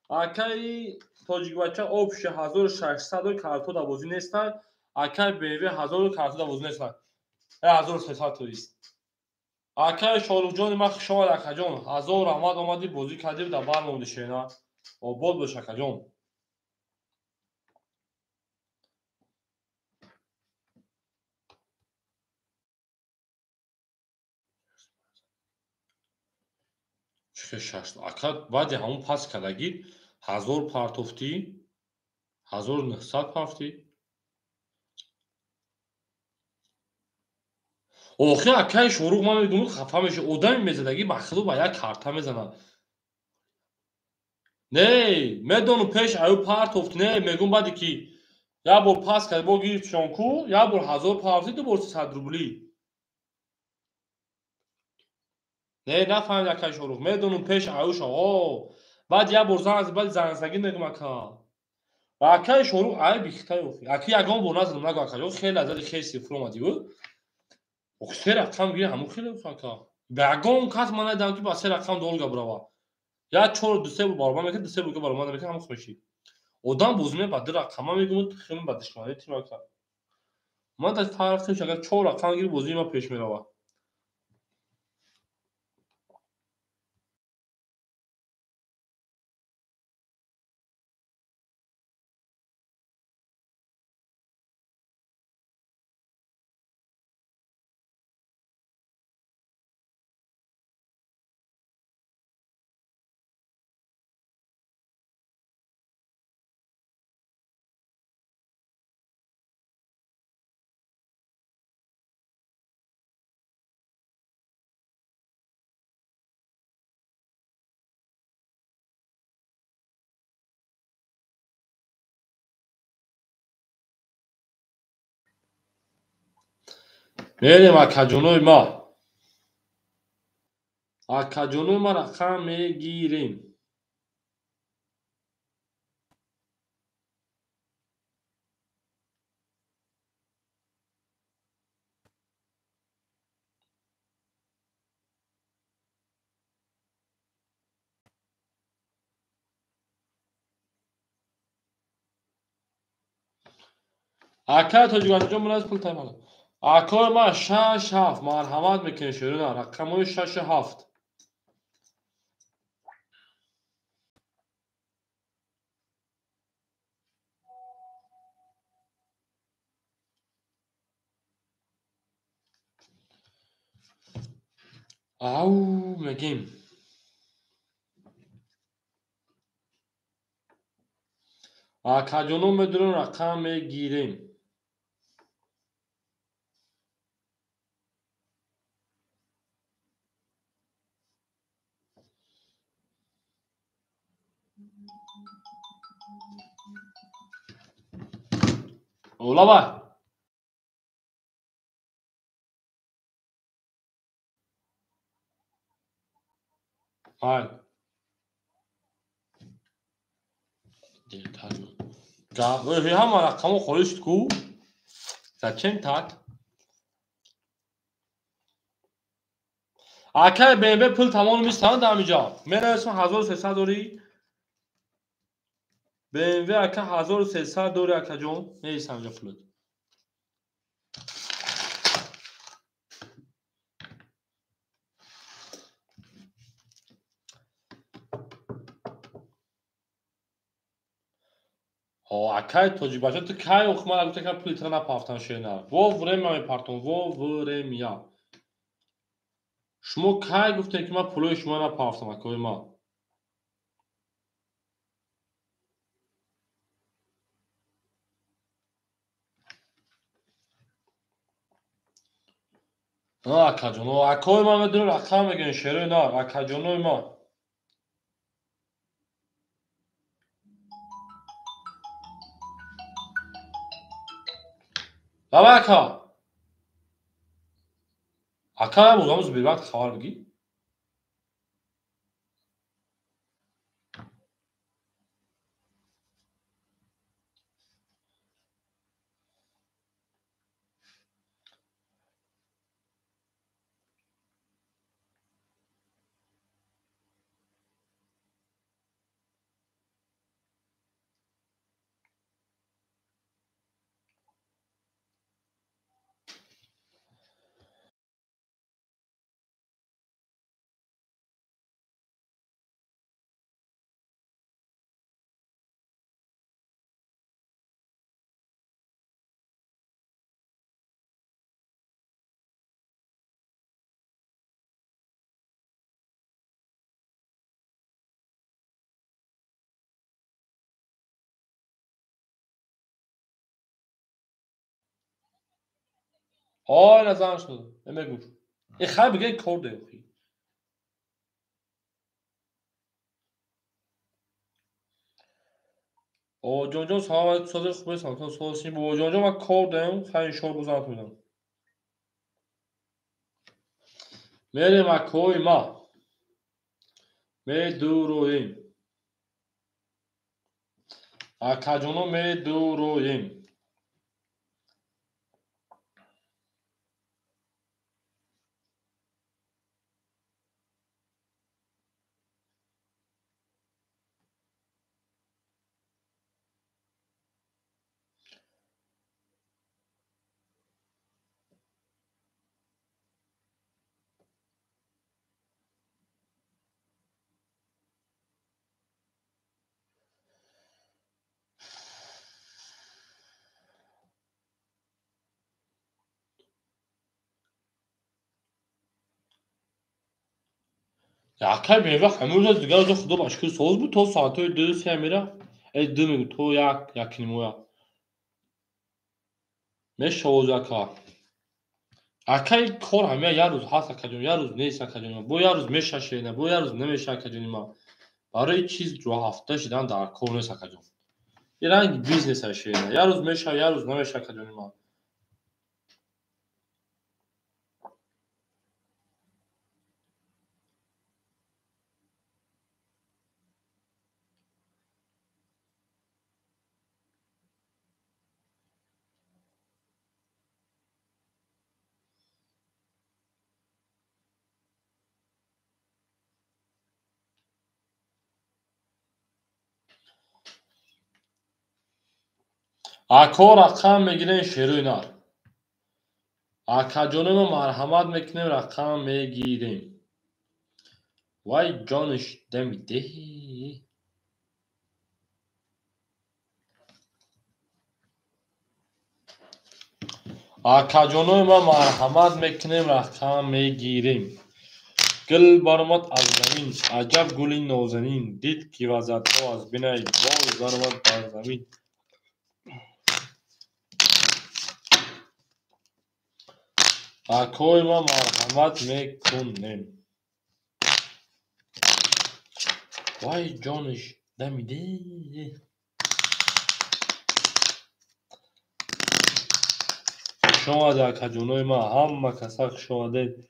Speaker 1: آکای توجیکباچا آبش 1600 و کارتو دا بازی نیستن آکای BMW 1000 کارتو دا بازی نیستن 1300 توریست акаи Шоҳрухҷони ман хушҳол акаҷон, 1000 раҳмат омадӣ бозӣ кардӣ дар бармонди шена. Обод бош акаҷон. Чӣ шашт ака баъди ҳамун пас кардагӣ 1000 партофтӣ, 1900 партӣ. Охир акаи Шоҳрух ман мегӯм хафа мешавад. Одаме мезадагӣ ба хило як карта мезанад. Не, медону пеш аю партофт не, мегӯм баъде ки як бор пас кард, бо гирифт шонку, як бор 1000 партофтӣ, ду бор 300 рублӣ. Не, нафаҳмид акаи Шоҳрух. Медонум пеш аюш оғо. Баъд як бор зан баъди занзагӣ мегӯм ака. Ва акаи Шоҳрух ай бихта ёфт. Аки ягон бор назадам нагӯ акаҷон хеле азади хел сифр омадиву. Ох се рақам гирӣ ҳамун хеле ёфт ака. Ба ягон кас ман надидам ки ба се рақам долга бурава. Як 4 ду-се бор баромад мекард, ду-се бор баромад мекард ҳамун хушӣ. Одам боз мебад ду рақам ман мегӯмад хеле ба душманӣ тима кард. Ман дар фарқ немешавад агар 4 рақам гирӣ бозии ман пеш мерава. Мерем акаҷонои ман. Акаҷонои ман рақам мегирем. Акаи Тоҷикатиҷон ман аз пул тайм кардам. Акои ман 67 марҳамат мекунед шӯрина. Рақамҳои 67. Ау мегем. Акаҷоном медонем рақам мегирем. Олава. Ай. Деталь. Га, ҳама рақамҳо холӣ шуд ку? Зачем так? Акаи БМВ пул тамом мистанд дар ҳаминҷо. Менависам 1300 дорӣ? БМВ ака 1300 дорӣ акаҷон? Менависам инҷо пулат. О, акаи Тоҷикбача ту кай ох ман гуфта ки пули тира напафтам шена. Во время мепартом, во время. Шумо кай гуфтед ки ман пулои шумо напафтам акои ман? Акаҷон, акои ман медонӣ рақам мегӯем шерои нар, акаҷонои ман. Давай ака. Ака набуд ҳамуз бевақт хабар бигӣ. نظرم شده بگو این خیلی بگه کرده جانجا سلام صادق خوبه سلام سلام با جانجا من کردم خیلی شور بزنم بودم میریم اکوی ما می دورویم اکجانو می دورویم یکی میوه هنوز از دیگه از خدا باشکر ساز بود تا ساعتهای 2 میره دو میگو تو یک نیمه میشه یکا اکی کار همه یه روز هست اکجان یه روز نیست اکجان بو یه روز میشه شینه بو یه روز نمیشه اکجان ما برای چیز جو هفته شدن در کار نیست اکجان این رنگ بیزنس شینه یه روز میشه یه روز نمیشه اکجان ما اکا رقم میگیرین شیروی نار اکجان ما مرحمت میکنیم رقم میگیریم وای جانش دمیده اکجانوی ما مرحمت میکنیم رقم میگیریم گل برآمد از زمین عجب گلی نازنین دید که وزدها از بنای باز برآمد بر زمین اکوی ما مرحمت میکنیم وای جانش دمیده شما در اکجانوی ما همه کسک شده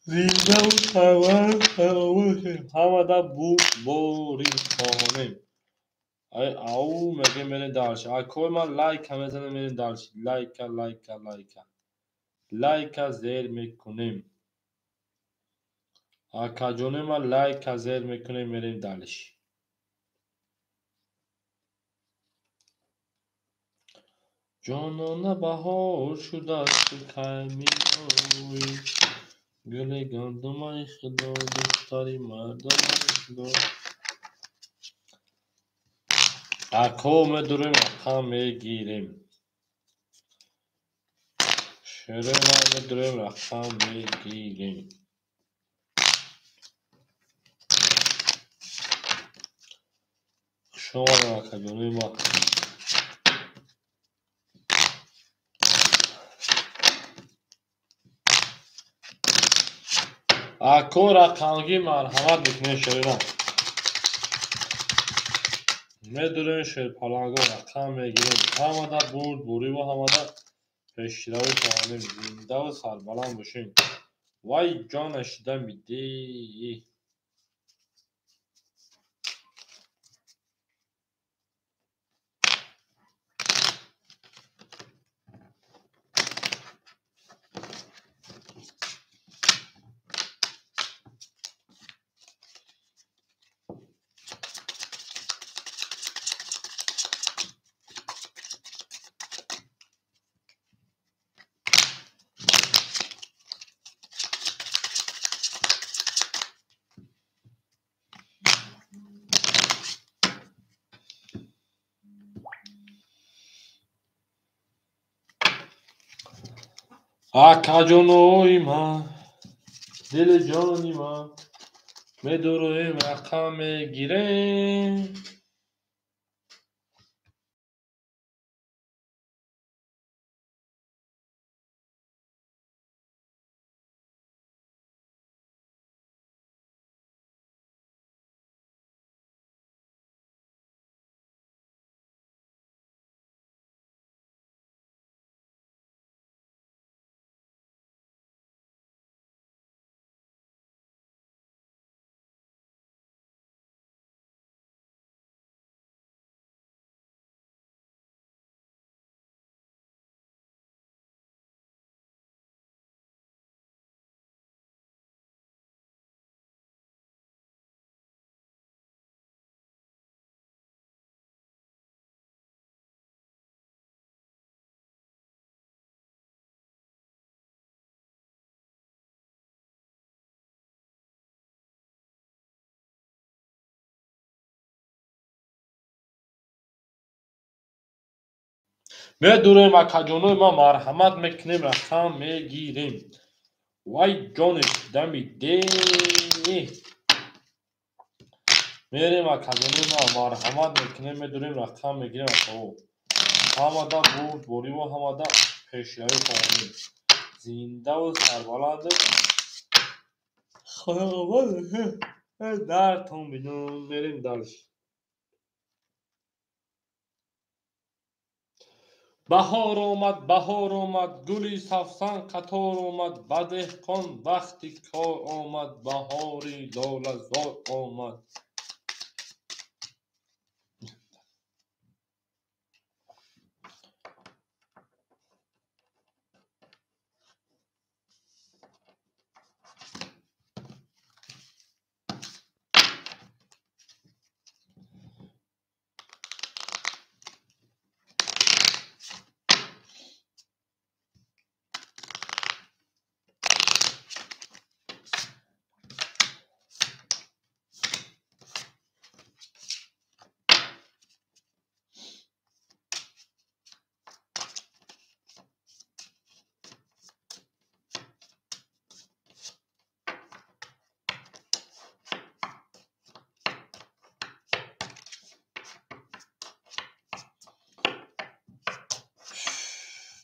Speaker 1: زنده و خبر فراموشیم همه در بوری خواهانیم او میگه میرین درش اکوی ما لایک هم میزنه میرین درش لایک زیر میکنیم اکجانوی ما لایک زیر میکنیم میرین درش جانانه بهار شده است و کمی آوی گل گندم ای خدا دختری مردم ای خدا اکو میدوریم رقم میگیریم شیره ما میدوریم رقم میگیریم شما اکجانوی ما اکو رقمگی مرحمت میکنه شیره میدوریم شیر پلنگو رقم میگیریم همه در بوری و همه در پیشروی توانیم زنده و سربلند باشیم وای جانش دمیده اکجانوی ما دل جانی ما میدوریم رقم میگیریم میدوریم اکجانوی ما مرحمت میکنیم رقم میگیریم وای جانش دمی دی میریم اکجانوی ما مرحمت میکنیم میدوریم رقم میگیریم همادا برد بوری و همادا پیشیایی کنیم زنده و سربلند خانواده در تون بیدون میریم درش بهار آمد گلی سفسن قطار آمد بده کن وقتی کار آمد بهاری لاله زار آمد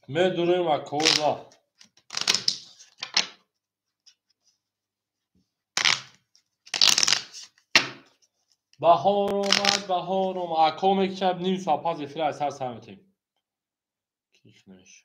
Speaker 1: میدونیم اکوزا بهار آمد اکو میکشم نیم ساعت پس افیل از هر سمتیم کیش نمیشه